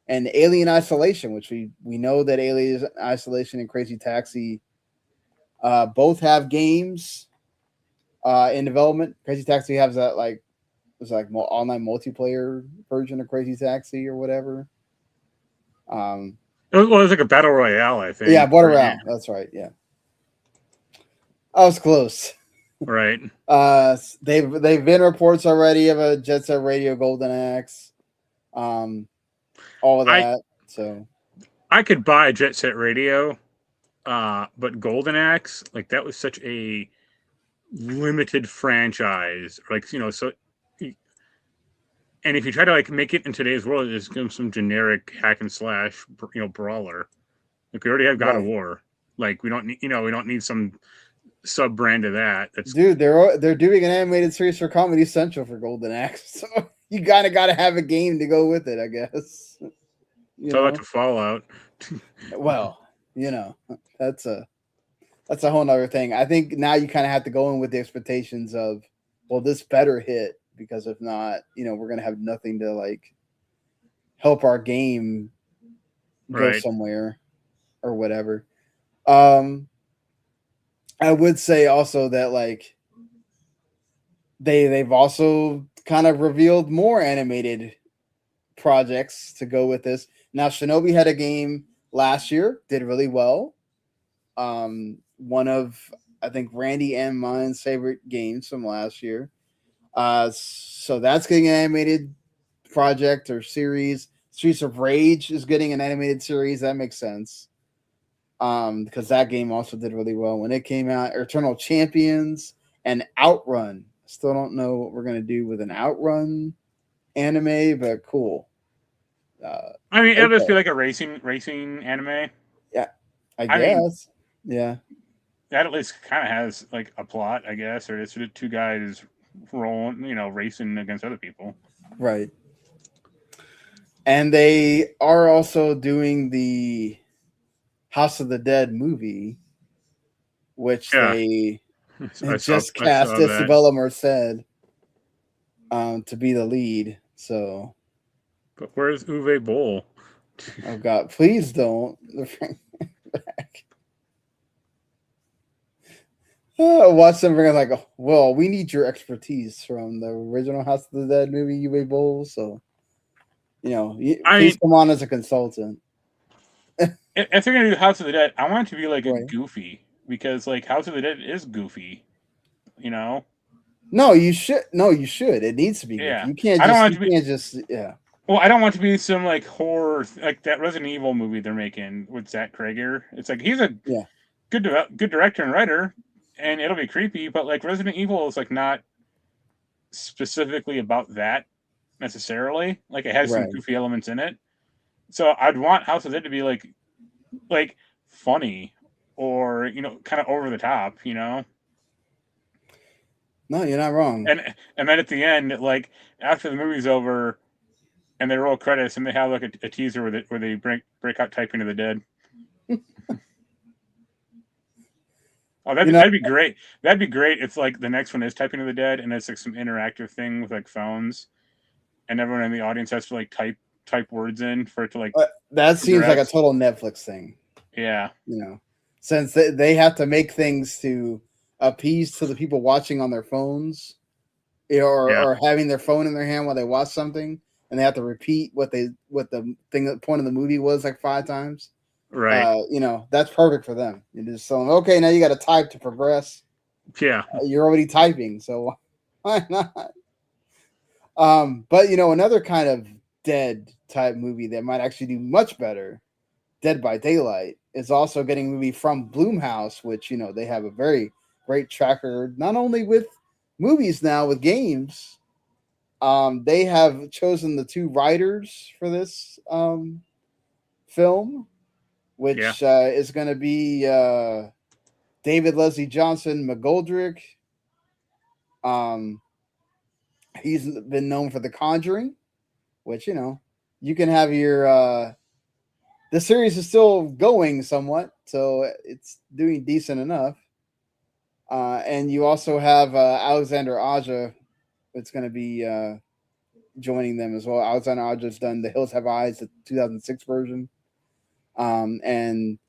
and Alien Isolation, which we know that Alien Isolation and Crazy Taxi both have games in development. Crazy Taxi has that online multiplayer version of Crazy Taxi or whatever. Well, it was like a battle royale, I think. Yeah, battle royale. That's right. Yeah, I was close. Right. They've been reports already of a Jet Set Radio Golden Axe, all of that. So I could buy a Jet Set Radio, but Golden Axe, like that was such a limited franchise, like so. And if you try to like make it in today's world, it's some generic hack and slash, brawler. Like we already have God of War. Like we don't need some sub brand of that. That's dude, they're doing an animated series for Comedy Central for Golden Axe, so you gotta have a game to go with it, I guess. So like a Fallout. Well, that's a whole nother thing. I think now you kind of have to go in with the expectations of, well, this better hit, because if not, we're gonna have nothing to like help our game go somewhere or whatever. I would say also that like they've also kind of revealed more animated projects to go with this. Now, Shinobi had a game last year, did really well. One of, I think, Randy and mine's favorite games from last year. So that's getting an animated project or series. Streets of Rage is getting an animated series. That makes sense. Because that game also did really well when it came out. Eternal Champions and Outrun. Still don't know what we're gonna do with an Outrun anime, but cool. I mean, it'll just be like a racing anime. Yeah, I guess. Yeah, that at least kind of has like a plot, I guess, or it's two guys rolling, racing against other people. Right. And they are also doing the House of the Dead movie, which they just cast Isabella Merced to be the lead. So, but where's Uwe Boll? Oh God! Please don't. Watch them bring like, well, we need your expertise from the original House of the Dead movie, Uwe Boll. So, please come on as a consultant. If they're gonna do House of the Dead, I want it to be like a goofy, because like House of the Dead is goofy, No, you should. No, you should. It needs to be. Yeah, goofy. You can't. Yeah. Well, I don't want it to be some like horror, like that Resident Evil movie they're making with Zach Krager. It's like he's a good director and writer, and it'll be creepy. But like Resident Evil is like not specifically about that necessarily. Like it has some goofy elements in it. So I'd want House of the Dead to be like funny, or kind of over the top, No, you're not wrong. And then at the end, like after the movie's over and they roll credits, and they have like a teaser where they break out Typing of the Dead. Oh, that'd be great. That'd be great if like the next one is Typing of the Dead, and it's like some interactive thing with like phones, and everyone in the audience has to like type words in for it to like. That seems like a total Netflix thing. Yeah. Since they have to make things to appease to the people watching on their phones, or having their phone in their hand while they watch something, and they have to repeat what the point of the movie was like 5 times. Right. That's perfect for them. You just tell them, okay, now you got to type to progress. Yeah. You're already typing, so why not? But another kind of Dead type movie that might actually do much better, Dead by Daylight, is also getting a movie from Blumhouse, which they have a very great track record, not only with movies now, with games. They have chosen the 2 writers for this film, which is going to be David Leslie Johnson McGoldrick. He's been known for The Conjuring, which you can have your the series is still going somewhat, so it's doing decent enough. And you also have Alexander Aja. It's going to be joining them as well. Alexander Aja's done The Hills Have Eyes, the 2006 version. And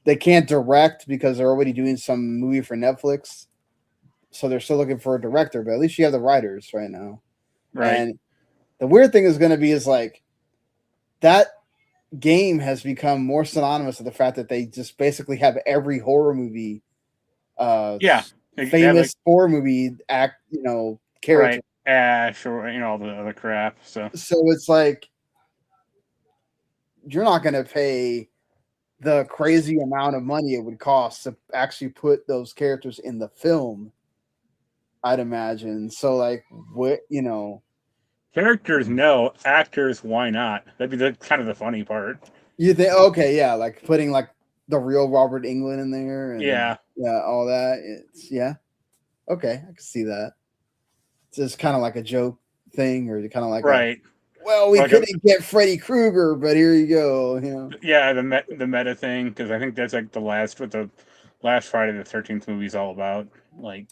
they can't direct because they're already doing some movie for Netflix. So they're still looking for a director, but at least you have the writers right now. Right. And the weird thing is going to be is like that game has become more synonymous with the fact that they just basically have every horror movie, famous horror movie character, right? Ash or all the other crap. So it's like you're not going to pay the crazy amount of money it would cost to actually put those characters in the film, I'd imagine. So like what characters, no. Actors, why not? That'd be the kind of the funny part. You think okay, yeah, like putting like the real Robert Englund in there and yeah, all that. It's okay, I can see that. It's just kind of like a joke thing, or kind of like right. Well, we couldn't get Freddy Krueger, but here you go. Yeah, the meta thing, because I think that's like the last Friday the 13th movie is all about. Like,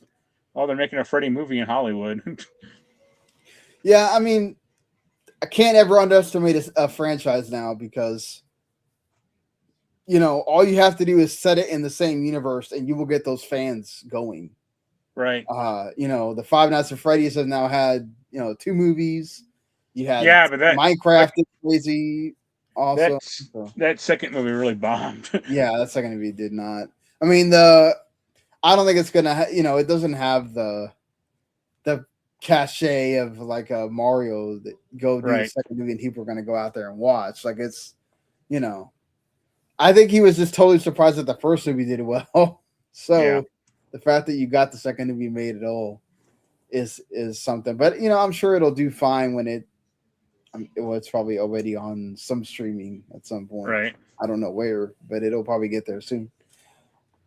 oh, they're making a Freddy movie in Hollywood. Yeah, I mean, I can't ever underestimate a franchise now because all you have to do is set it in the same universe, and you will get those fans going. Right. The Five Nights at Freddy's have now had 2 movies. You had but that Minecraft is crazy. Also, that second movie really bombed. Yeah, that second movie did not. I mean, I don't think it's gonna. It doesn't have the cachet of like a Mario that go do the second movie and people are gonna go out there and watch. Like it's, I think he was just totally surprised that the first movie did well. So the fact that you got the second movie made at all is something. But I'm sure it'll do fine when it's probably already on some streaming at some point. Right. I don't know where, but it'll probably get there soon.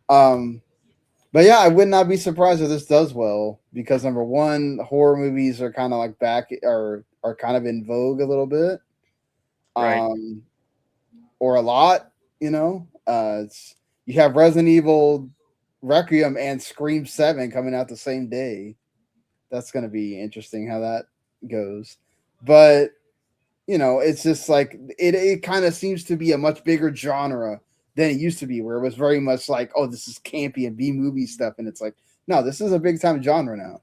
But yeah, I would not be surprised if this does well because number one, horror movies are kind of like back are kind of in vogue a little bit, right? Or a lot. You have Resident Evil, Requiem, and Scream 7 coming out the same day. That's going to be interesting how that goes, but it's just like it kind of seems to be a much bigger genre than it used to be, where it was very much like, oh, this is campy and B-movie stuff, and it's like, no, this is a big time genre now,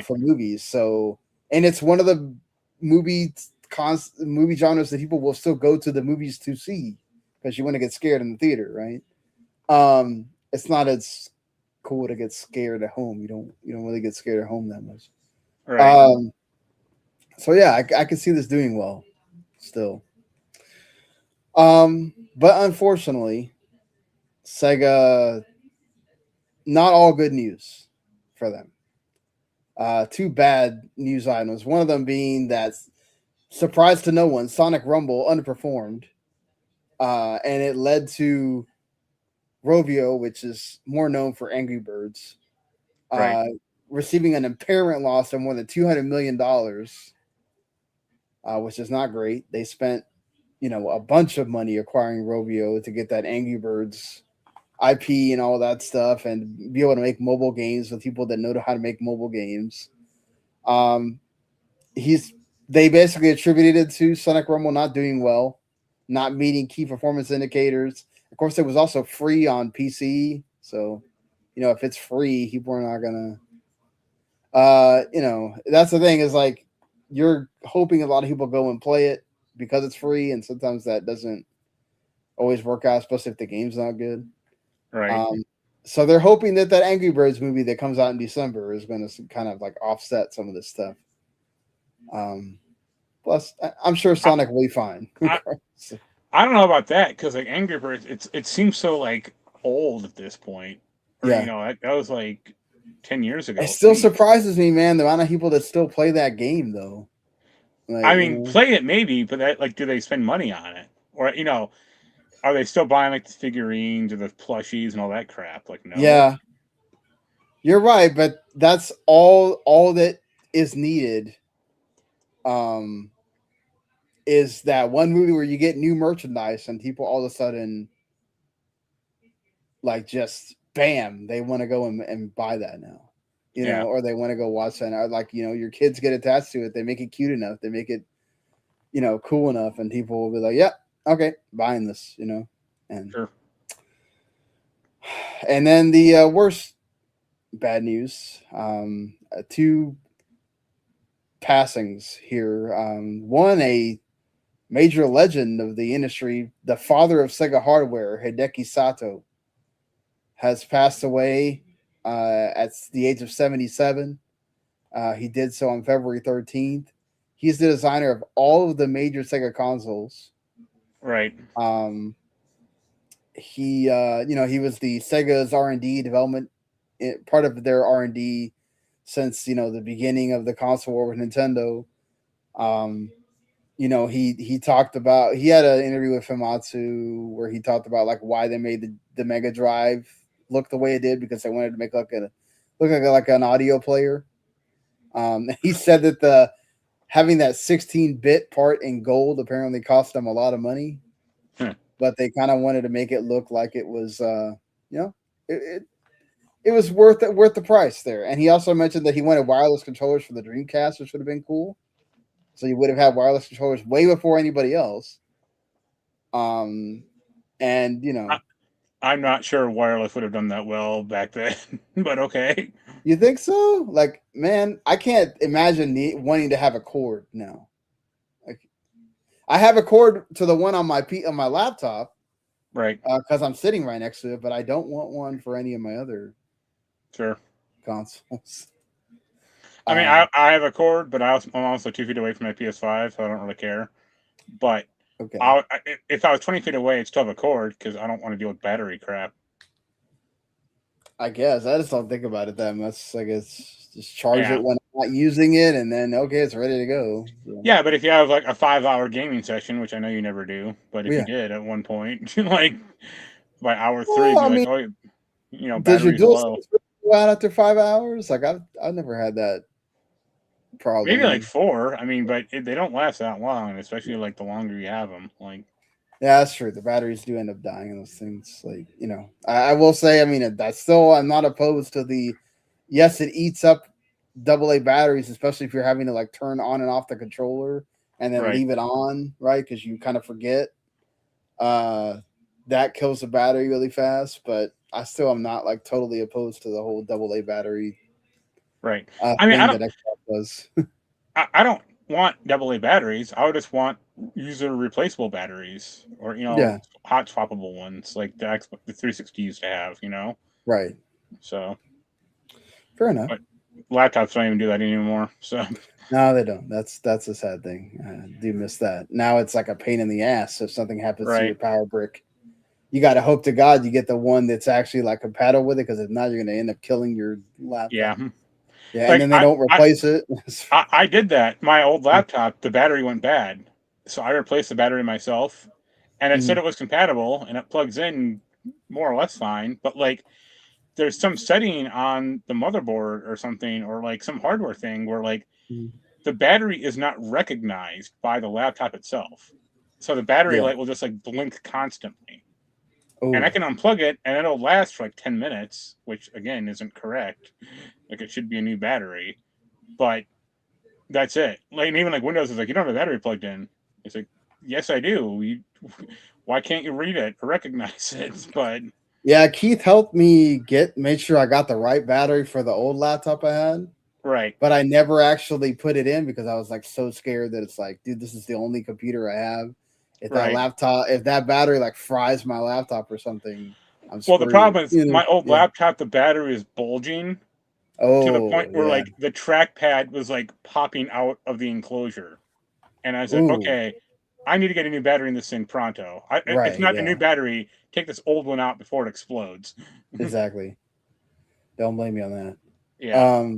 for movies. So, and it's one of the movie genres that people will still go to the movies to see because you want to get scared in the theater, right? It's not as cool to get scared at home. You don't really get scared at home that much, right? So yeah, I can see this doing well still. But unfortunately, Sega, not all good news for them. 2 bad news items. One of them being that, surprise to no one, Sonic Rumble underperformed. And it led to Rovio, which is more known for Angry Birds, receiving an impairment loss of more than $200 million. Which is not great. They spent, a bunch of money acquiring Rovio to get that Angry Birds IP and all that stuff and be able to make mobile games with people that know how to make mobile games. They basically attributed it to Sonic Rumble not doing well, not meeting key performance indicators. Of course, it was also free on PC. So, if it's free, people are not going to, that's the thing is like, you're hoping a lot of people go and play it because it's free, and sometimes that doesn't always work out, especially if the game's not good. Right. So they're hoping that Angry Birds movie that comes out in December is going to kind of like offset some of this stuff. Plus, I'm sure Sonic will be fine. I don't know about that because like Angry Birds, it seems so like old at this point. Or, that was like 10 years ago. It still surprises me, man, the amount of people that still play that game, though. Like, I mean, play it maybe, but that like, do they spend money on it, or are they still buying like the figurines or the plushies and all that crap? Like, no. Yeah, you're right, but that's all that is needed. Is that one movie where you get new merchandise and people all of a sudden, like, just bam, they want to go and buy that now, or they want to go watch that. Or like, your kids get attached to it. They make it cute enough. They make it, cool enough, and people will be like, yeah, okay, buying this, and sure. And then the worst bad news, 2 passings here. One, a major legend of the industry, the father of Sega hardware, Hideki Sato, has passed away at the age of 77. He did so on February 13th. He's the designer of all of the major Sega consoles. Right. He was the Sega's R&D development, part of their R&D since the beginning of the console war with Nintendo. He talked about, he had an interview with Famitsu where he talked about like why they made the Mega Drive look the way it did, because they wanted to make look like an audio player. He said that having that 16-bit part in gold apparently cost them a lot of money, but they kind of wanted to make it look like it was, it was worth the price there. And he also mentioned that he wanted wireless controllers for the Dreamcast, which would have been cool. So you would have had wireless controllers way before anybody else. And I'm not sure wireless would have done that well back then, but okay. You think so? Like, man, I can't imagine wanting to have a cord now. Like, I have a cord to the one on my laptop, right? Because I'm sitting right next to it, but I don't want one for any of my other consoles. I mean, I have a cord, but I'm also 2 feet away from my PS5, so I don't really care. But okay, if I was 20 feet away, I'd still have a cord because I don't want to deal with battery crap. I guess I just don't think about it that much. I guess just charge it when I'm not using it, and then it's ready to go. So. Yeah, but if you have like a 5-hour gaming session, which I know you never do, but if you did at one point, like by hour 3, does your DualSense go out after 5 hours? Like I've never had that problem. Maybe like 4. I mean, but they don't last that long, especially like the longer you have them. Like, yeah, that's true. The batteries do end up dying in those things. Like, I will say, I mean, I'm not opposed to yes, it eats up AA batteries, especially if you're having to like turn on and off the controller and then leave it on, right? Because you kind of forget. That kills the battery really fast, but I still am not like totally opposed to the whole AA battery. Right. I mean, I don't want AA batteries. I would just want user replaceable batteries, or hot swappable ones like the 360 used to have. Right. So fair enough. But laptops don't even do that anymore. So no, they don't. That's a sad thing. I do miss that. Now it's like a pain in the ass if something happens to your power brick. You got to hope to God you get the one that's actually like compatible with it, because if not, you're going to end up killing your laptop. Yeah. Yeah, like, and then they don't replace it. I did that. My old laptop, the battery went bad, so I replaced the battery myself, and it said it was compatible, and it plugs in more or less fine. But like, there's some setting on the motherboard or something, or like some hardware thing where like the battery is not recognized by the laptop itself, so the battery light will just like blink constantly. Ooh. And I can unplug it, and it'll last for like 10 minutes, which again isn't correct. Like, it should be a new battery, but that's it. Like, and even like Windows is like, you don't have a battery plugged in. It's like, yes, I do. Why can't you read it or recognize it? But yeah, Keith helped me make sure I got the right battery for the old laptop I had. Right. But I never actually put it in because I was like so scared that it's like, dude, this is the only computer I have. If that battery like fries my laptop or something, I'm screwed. Well, the problem is my old laptop, the battery is bulging to the point where like the trackpad was like popping out of the enclosure. And I said, okay, I need to get a new battery in this thing pronto. It's not a new battery. Take this old one out before it explodes. Exactly. Don't blame me on that. Yeah.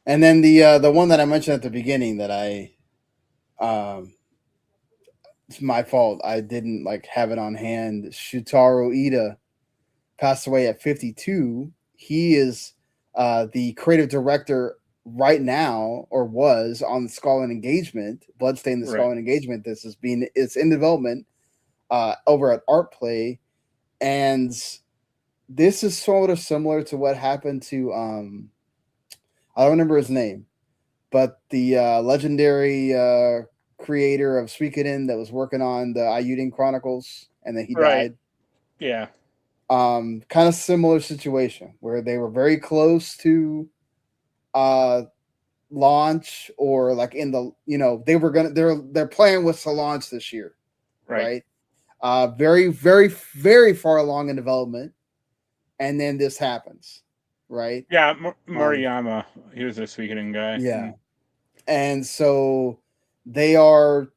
And then the one that I mentioned at the beginning that it's my fault. I didn't like have it on hand. Shutaro Ida passed away at 52. He is the creative director right now, or was on the Skull and Engagement, Bloodstained the Skull and Engagement. It's in development over at Artplay, and this is sort of similar to what happened to I don't remember his name, but the legendary creator of Suikoden that was working on the Ayuden Chronicles, and then he died. Yeah. Kind of similar situation where they were very close to launch or like in the their plan was to launch this year, right? Very, very, very far along in development, and then this happens, right? Yeah, Moriyama, he was a Suikoden guy. Yeah, and so they are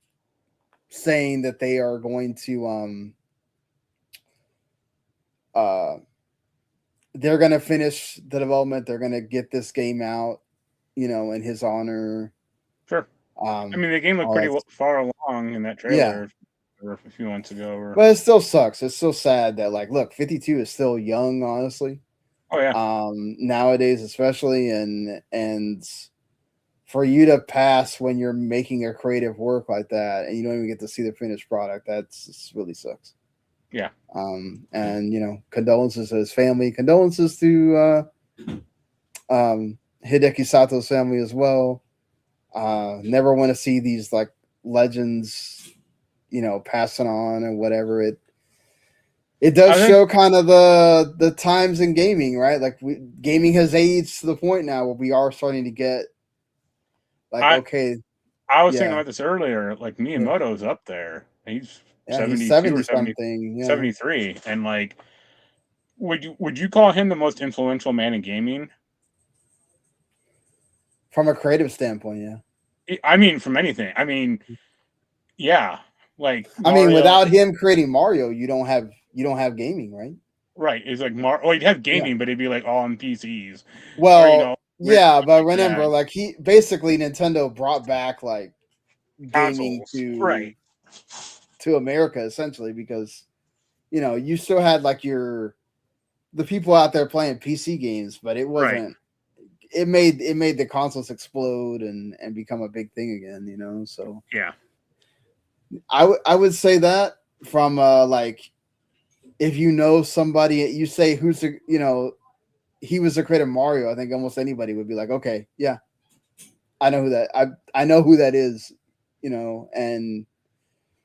saying that they are going to they're going to finish the development. They're going to get this game out, in his honor. Sure. I mean, the game looked pretty far along in that trailer a few months ago. But it still sucks. It's so sad that, like, look, 52 is still young, honestly. Oh yeah. Nowadays, especially, and for you to pass when you're making a creative work like that, and you don't even get to see the finished product, that's really sucks. Yeah. And condolences to his family, condolences to Hideki Sato's family as well. Never want to see these like legends, passing on or whatever. It does show kind of the times in gaming, right? Like gaming has aged to the point now where we are starting to get like, I was thinking about this earlier. Like Miyamoto's up there. He's 72 or 73, and like, would you call him the most influential man in gaming? From a creative standpoint, yeah. I mean, from anything. I mean, yeah. Like, Mario, without him creating Mario, you don't have gaming, right? Right. It's like Mario. Well, you'd have gaming, but it'd be like all on PCs. Well, but remember, like he basically Nintendo brought back like gaming to America essentially because you still had like the people out there playing PC games, but it wasn't. It made the consoles explode and become a big thing again, So yeah, I would say that from like if somebody, you say who's he was the creator of Mario, I think almost anybody would be like, okay, yeah, I know who that I know who that is, and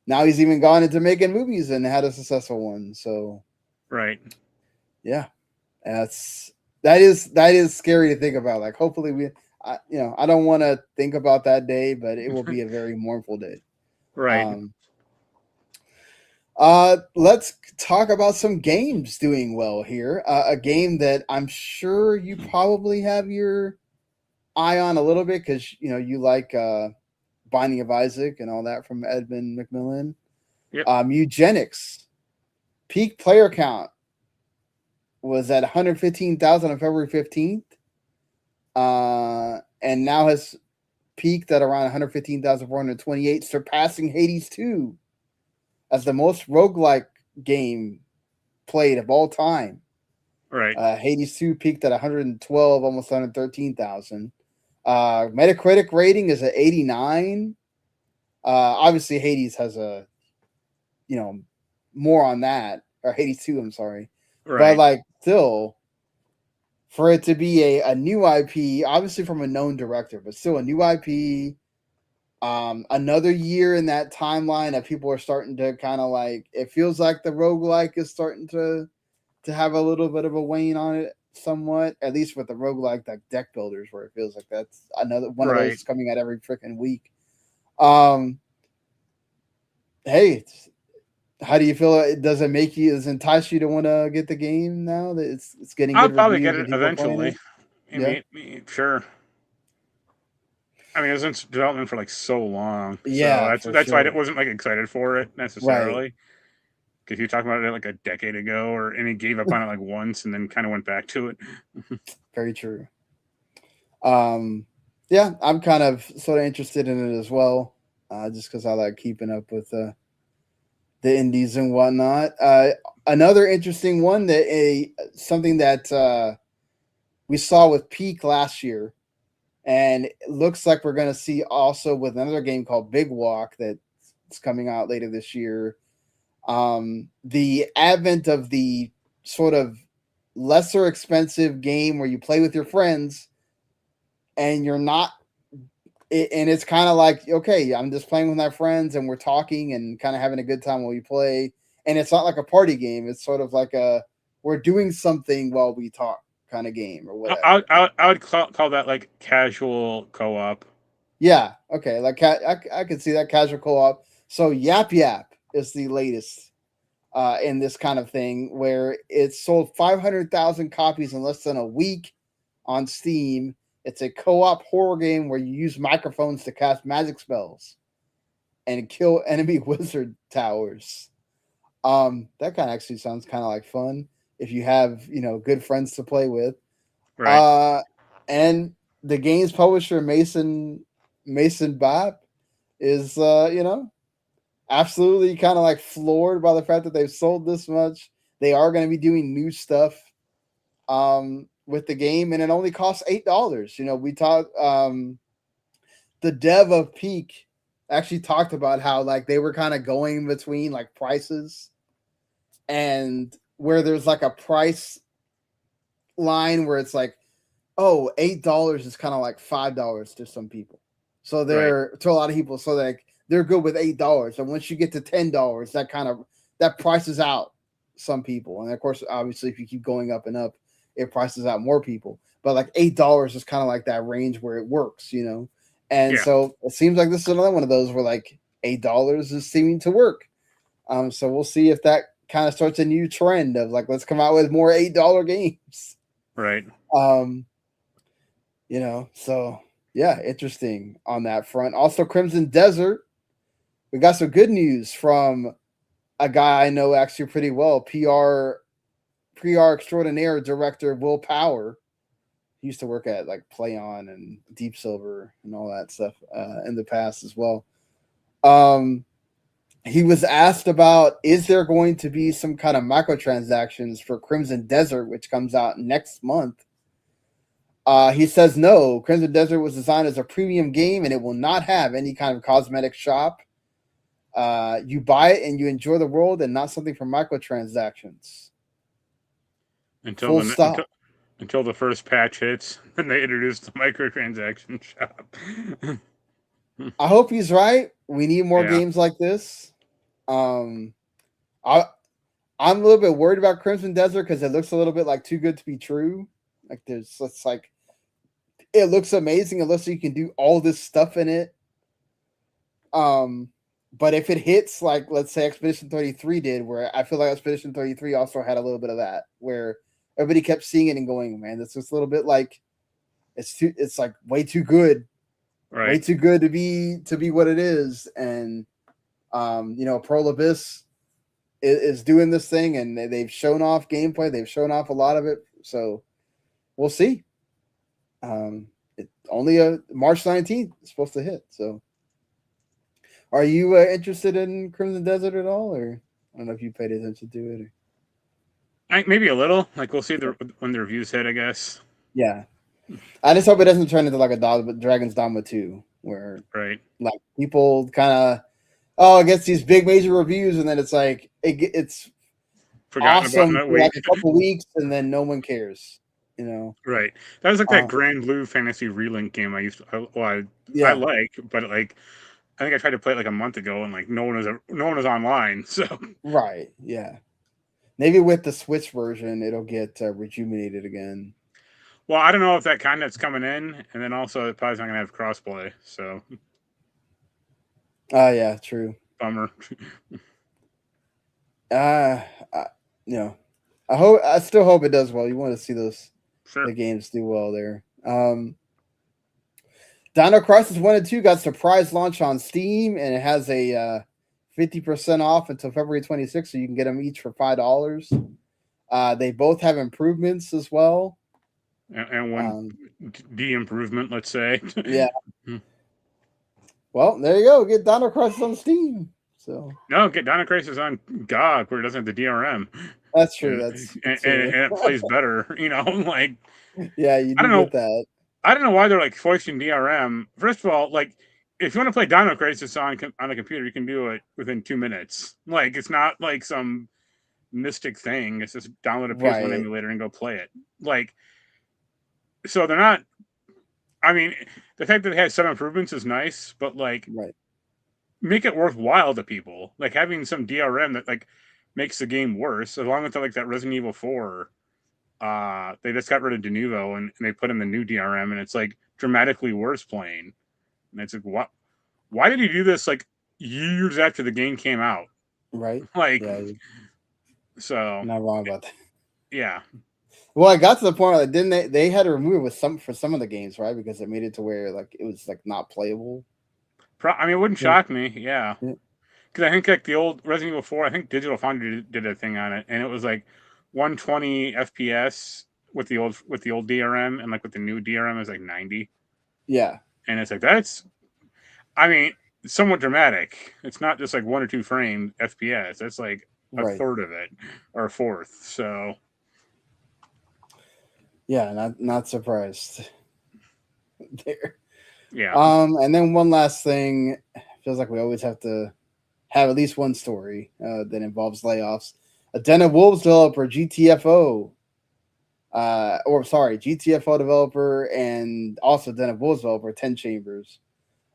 now he's even gone into making movies and had a successful one. So yeah, that is scary to think about. Like, hopefully I don't want to think about that day, but it will be a very mournful day. Let's talk about some games doing well here. A game that I'm sure you probably have your eye on a little bit because you like Binding of Isaac and all that from Edmund McMillan. Yep. Mewgenics peak player count was at 115,000 on February 15th, and now has peaked at around 115,428, surpassing Hades 2 as the most roguelike game played of all time. Hades 2 peaked at 112, almost 113,000. Metacritic rating is at 89. Obviously, Hades has a, more on that, or Hades 2, I'm sorry. But like, still, for it to be a new IP, obviously from a known director, but still a new IP, another year in that timeline that people are starting to kind of like, it feels like the roguelike is starting to have a little bit of a wane on it somewhat, at least with the roguelike like deck builders, where it feels like that's another one of those coming out every freaking week. Hey, how do you feel? Does it entice you to want to get the game now that it's getting good reviews? I'll probably get it eventually. Sure. I mean, it was in development for like so long. Yeah, so that's why I wasn't like excited for it necessarily. Because you talked about it like a decade ago, and he gave up on it like once and then kind of went back to it. Very true. Yeah, I'm kind of sort of interested in it as well, just because I like keeping up with the indies and whatnot. Another interesting one something that we saw with Peak last year, and it looks like we're going to see also with another game called Big Walk that's coming out later this year. The advent of the sort of lesser expensive game where you play with your friends and you're not, and it's kind of like, okay, I'm just playing with my friends and we're talking and kind of having a good time while we play. And it's not like a party game. It's sort of like we're doing something while we talk kind of game or whatever. I would call that like casual co-op. Yeah, okay, like I could see that casual co-op. So YapYap is the latest in this kind of thing, where it sold 500,000 copies in less than a week on Steam. It's a co-op horror game where you use microphones to cast magic spells and kill enemy wizard towers. That kind of actually sounds kind of like fun if you have, good friends to play with. Right. And the game's publisher Mason Bop is absolutely kind of like floored by the fact that they've sold this much. They are going to be doing new stuff with the game, and it only costs $8. We talked the dev of Peak actually talked about how like they were kind of going between like prices, and where there's like a price line where it's like, oh, $8 is kind of like $5 to some people. So they're to a lot of people, so like they're good with $8. And once you get to $10, that prices out some people. And of course, obviously, if you keep going up and up, it prices out more people. But like $8 is kind of like that range where it works, And so it seems like this is another one of those where like $8 is seeming to work. So we'll see if that kind of starts a new trend of like, let's come out with more $8 games. Right. So yeah, interesting on that front. Also, Crimson Desert, we got some good news from a guy I know actually pretty well, PR extraordinaire director Will Power. He used to work at like PlayOn and Deep Silver and all that stuff in the past as well. He was asked about, is there going to be some kind of microtransactions for Crimson Desert, which comes out next month? He says no. Crimson Desert was designed as a premium game, and it will not have any kind of cosmetic shop. You buy it and you enjoy the world, and not something for microtransactions. Until the first patch hits, and they introduce the microtransaction shop. I hope he's right. We need more games like this. I'm a little bit worried about Crimson Desert because it looks a little bit like too good to be true. Like it looks amazing unless you can do all this stuff in it. But if it hits like, let's say Expedition 33 did, where I feel like Expedition 33 also had a little bit of that, where everybody kept seeing it and going, man, this is a little bit like it's like way too good. Right. Way too good to be what it is. And Pearl Abyss is doing this thing, and they've shown off gameplay, they've shown off a lot of it. So we'll see. Only March 19th is supposed to hit. So are you interested in Crimson Desert at all, or I don't know if you paid attention to it? Maybe a little. Like we'll see when the reviews hit, I guess. Yeah, I just hope it doesn't turn into like a Dragon's Dogma 2, where like people kind of it gets these big major reviews, and then it's like it's forgotten awesome about for like a couple weeks, and then no one cares. Right. That was like that Grand Blue Fantasy Relink game I like, but like I think I tried to play it like a month ago, and like no one was online. So right, yeah. Maybe with the Switch version, it'll get rejuvenated again. Well, I don't know if that content's coming in, and then also it probably not gonna have crossplay. So. Yeah, true. Bummer. I still hope it does well. You want to see the games do well there. Dino Crisis 1 and 2 got surprise launch on Steam, and it has a 50% off until February 26th, so you can get them each for $5. They both have improvements as well. And one de-improvement, let's say. Yeah. Well, there you go. Get Dino Crisis on Steam. So no, get Dino Crisis on GOG where it doesn't have the DRM. That's true. And it plays better. Like yeah, you do get that. I don't know why they're like foisting DRM. First of all, like if you want to play Dino Crisis on a computer, you can do it within 2 minutes. Like it's not like some mystic thing. It's just download a PS1 emulator and go play it. Like so they're not. I mean, the fact that they had some improvements is nice, but like, make it worthwhile to people. Like having some DRM that like makes the game worse, along with like that Resident Evil 4 they just got rid of Denuvo and they put in the new DRM, and it's like dramatically worse playing. And it's like, what? Why did he do this like years after the game came out? Right. Like, yeah, so not wrong about that. Yeah. Well, I got to the point like didn't they had to remove it with for some of the games, right? Because it made it to where like it was like not playable. I mean, it wouldn't shock me. Yeah. Yeah. Because I think like the old Resident Evil 4, I think Digital Foundry did a thing on it, and it was like 120 FPS with the old DRM, and like with the new DRM it was like 90. Yeah. And it's like that's, I mean, somewhat dramatic. It's not just like 1 or 2 frame FPS. That's like a third of it or a fourth. So yeah, not surprised there. Yeah. And then one last thing, feels like we always have to have at least one story that involves layoffs. A Den of Wolves developer, GTFO, GTFO developer and also Den of Wolves developer, 10 Chambers,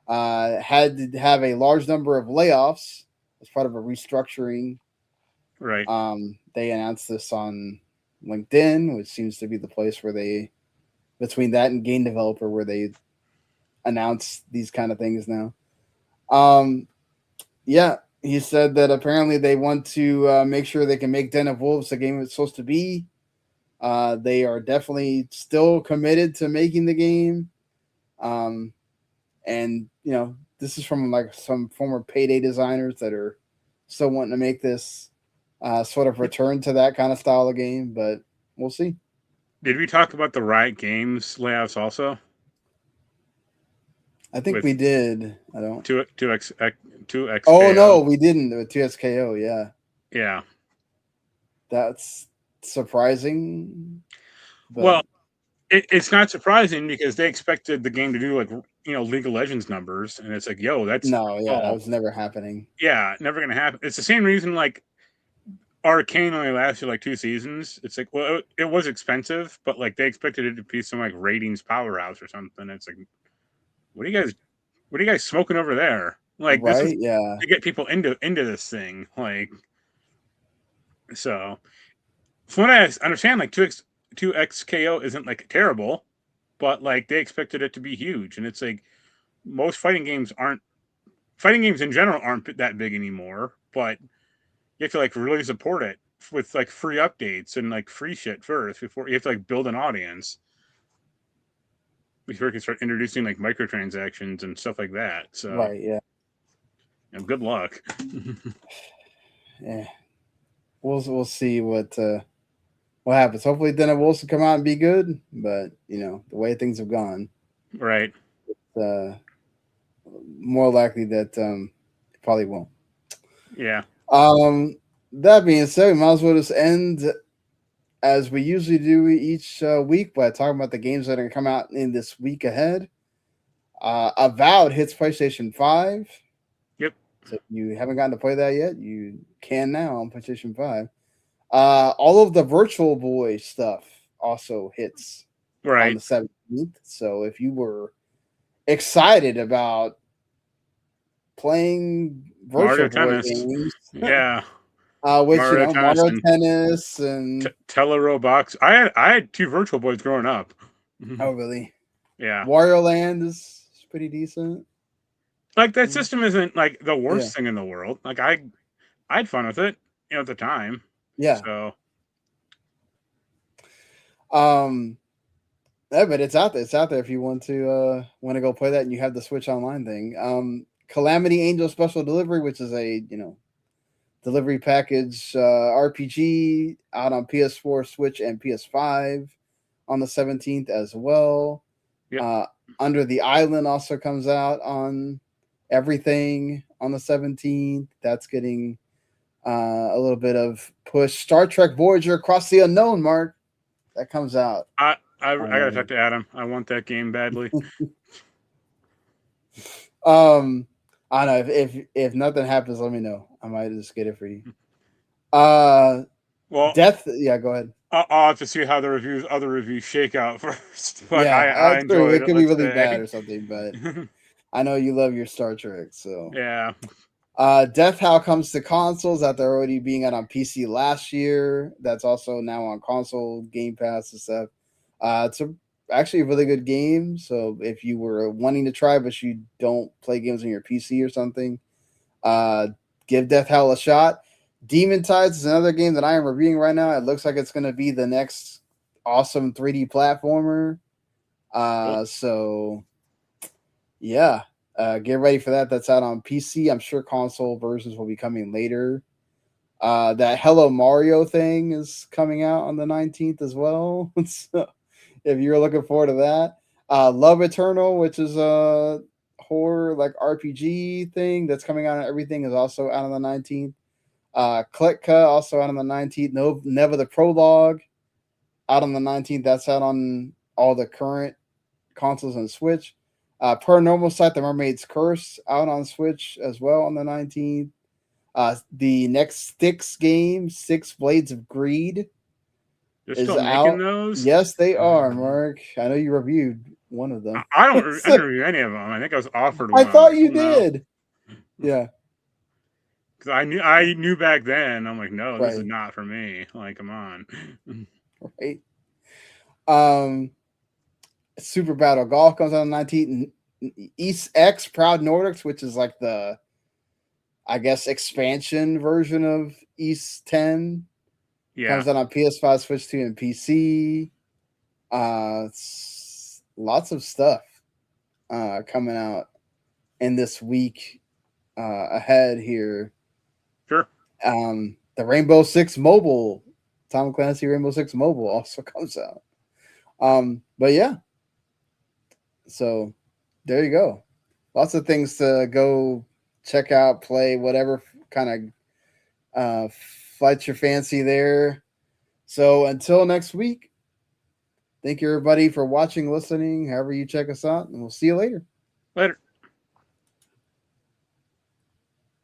had to have a large number of layoffs as part of a restructuring. Right. They announced this on LinkedIn, which seems to be the place where they, between that and game developer, where they announce these kind of things now. Yeah, he said that apparently they want to make sure they can make Den of Wolves the game it's supposed to be. They are definitely still committed to making the game. And, you know, this is from like some former Payday designers that are still wanting to make this sort of return to that kind of style of game, but we'll see. Did we talk about the Riot Games layoffs also? I think we did. I don't. 2X. Oh no, we didn't. 2XKO. Yeah. Yeah. That's surprising. Well, it's not surprising because they expected the game to do like, you know, League of Legends numbers, and it's like, yo, that's that was never happening. Yeah, never gonna happen. It's the same reason like Arcane only lasted like 2 seasons. It's like, well, it was expensive, but like they expected it to be some like ratings powerhouse or something. It's like, what are you guys smoking over there? Like, right? This is to get people into this thing. Like, so from what I understand, like 2XKO isn't like terrible, but like they expected it to be huge, and it's like most fighting games in general aren't that big anymore, but you have to like really support it with like free updates and like free shit first before you have to like build an audience before you can start introducing like microtransactions and stuff like that. So right, yeah. And good luck. Yeah, we'll see what happens. Hopefully, Den of Wolves will come out and be good. But you know the way things have gone, right? More likely that it probably won't. Yeah. That being said, we might as well just end as we usually do each week by talking about the games that are going to come out in this week ahead. Avowed hits PlayStation 5. Yep. So if you haven't gotten to play that yet, you can now on PlayStation 5. All of the Virtual Boy stuff also hits on the 17th. So if you were excited about playing Virtual Boy games, yeah, which Mario Tennis and Teleroblox. I had 2 Virtual Boys growing up. Oh really? Yeah. Wario Land is pretty decent. Like that system isn't like the worst thing in the world. Like I had fun with it, you know, at the time. Yeah. So yeah, but it's out there. It's out there if you want to go play that and you have the Switch Online thing. Calamity Angel Special Delivery, which is a delivery package RPG out on PS4, Switch, and PS5 on the 17th as well. Yep. Under the Island also comes out on everything on the 17th. That's getting a little bit of push. Star Trek Voyager Across the Unknown, Mark, that comes out. I gotta talk to Adam. I want that game badly. I don't know if nothing happens, let me know. I might just get it for you. Well, Death. Yeah, go ahead. I'll have to see how the other reviews shake out first. But yeah, I enjoy it. It could be really bad or something, but I know you love your Star Trek, so yeah. Death Howl comes to consoles after already being out on PC last year. That's also now on console, Game Pass and stuff. It's actually a really good game. So if you were wanting to try, but you don't play games on your PC or something, give Death Howl a shot. Demon Tides is another game that I am reviewing right now. It looks like it's going to be the next awesome 3D platformer. So, yeah. Get ready for that. That's out on PC. I'm sure console versions will be coming later. That Hello Mario thing is coming out on the 19th as well. So if you're looking forward to that. Love Eternal, which is a horror like RPG thing that's coming out on everything, is also out on the 19th. Kletka also out on the 19th. No, Never the Prologue out on the 19th. That's out on all the current consoles and Switch. Paranormal Sight, The Mermaid's Curse out on Switch as well on the 19th. The next Styx game, Six Blades of Greed, They're is still out. making those? Yes, they are, Mark. I know you reviewed one of them. I didn't review any of them. I think I was offered one. I thought you did. Yeah. Because I knew back then. I'm like, no, this is not for me. Like, come on. Right. Super Battle Golf comes out on the 19th. East X Proud Nordics, which is like the, I guess, expansion version of East 10. Yeah. Comes out on PS5, Switch 2, and PC. Lots of stuff coming out in this week ahead here. Sure. The Rainbow Six Mobile, Tom Clancy Rainbow Six Mobile also comes out. But yeah. So there you go. Lots of things to go check out, play, whatever kind of fights your fancy there. So until next week, thank you everybody for watching, listening, however you check us out, and we'll see you later. Later.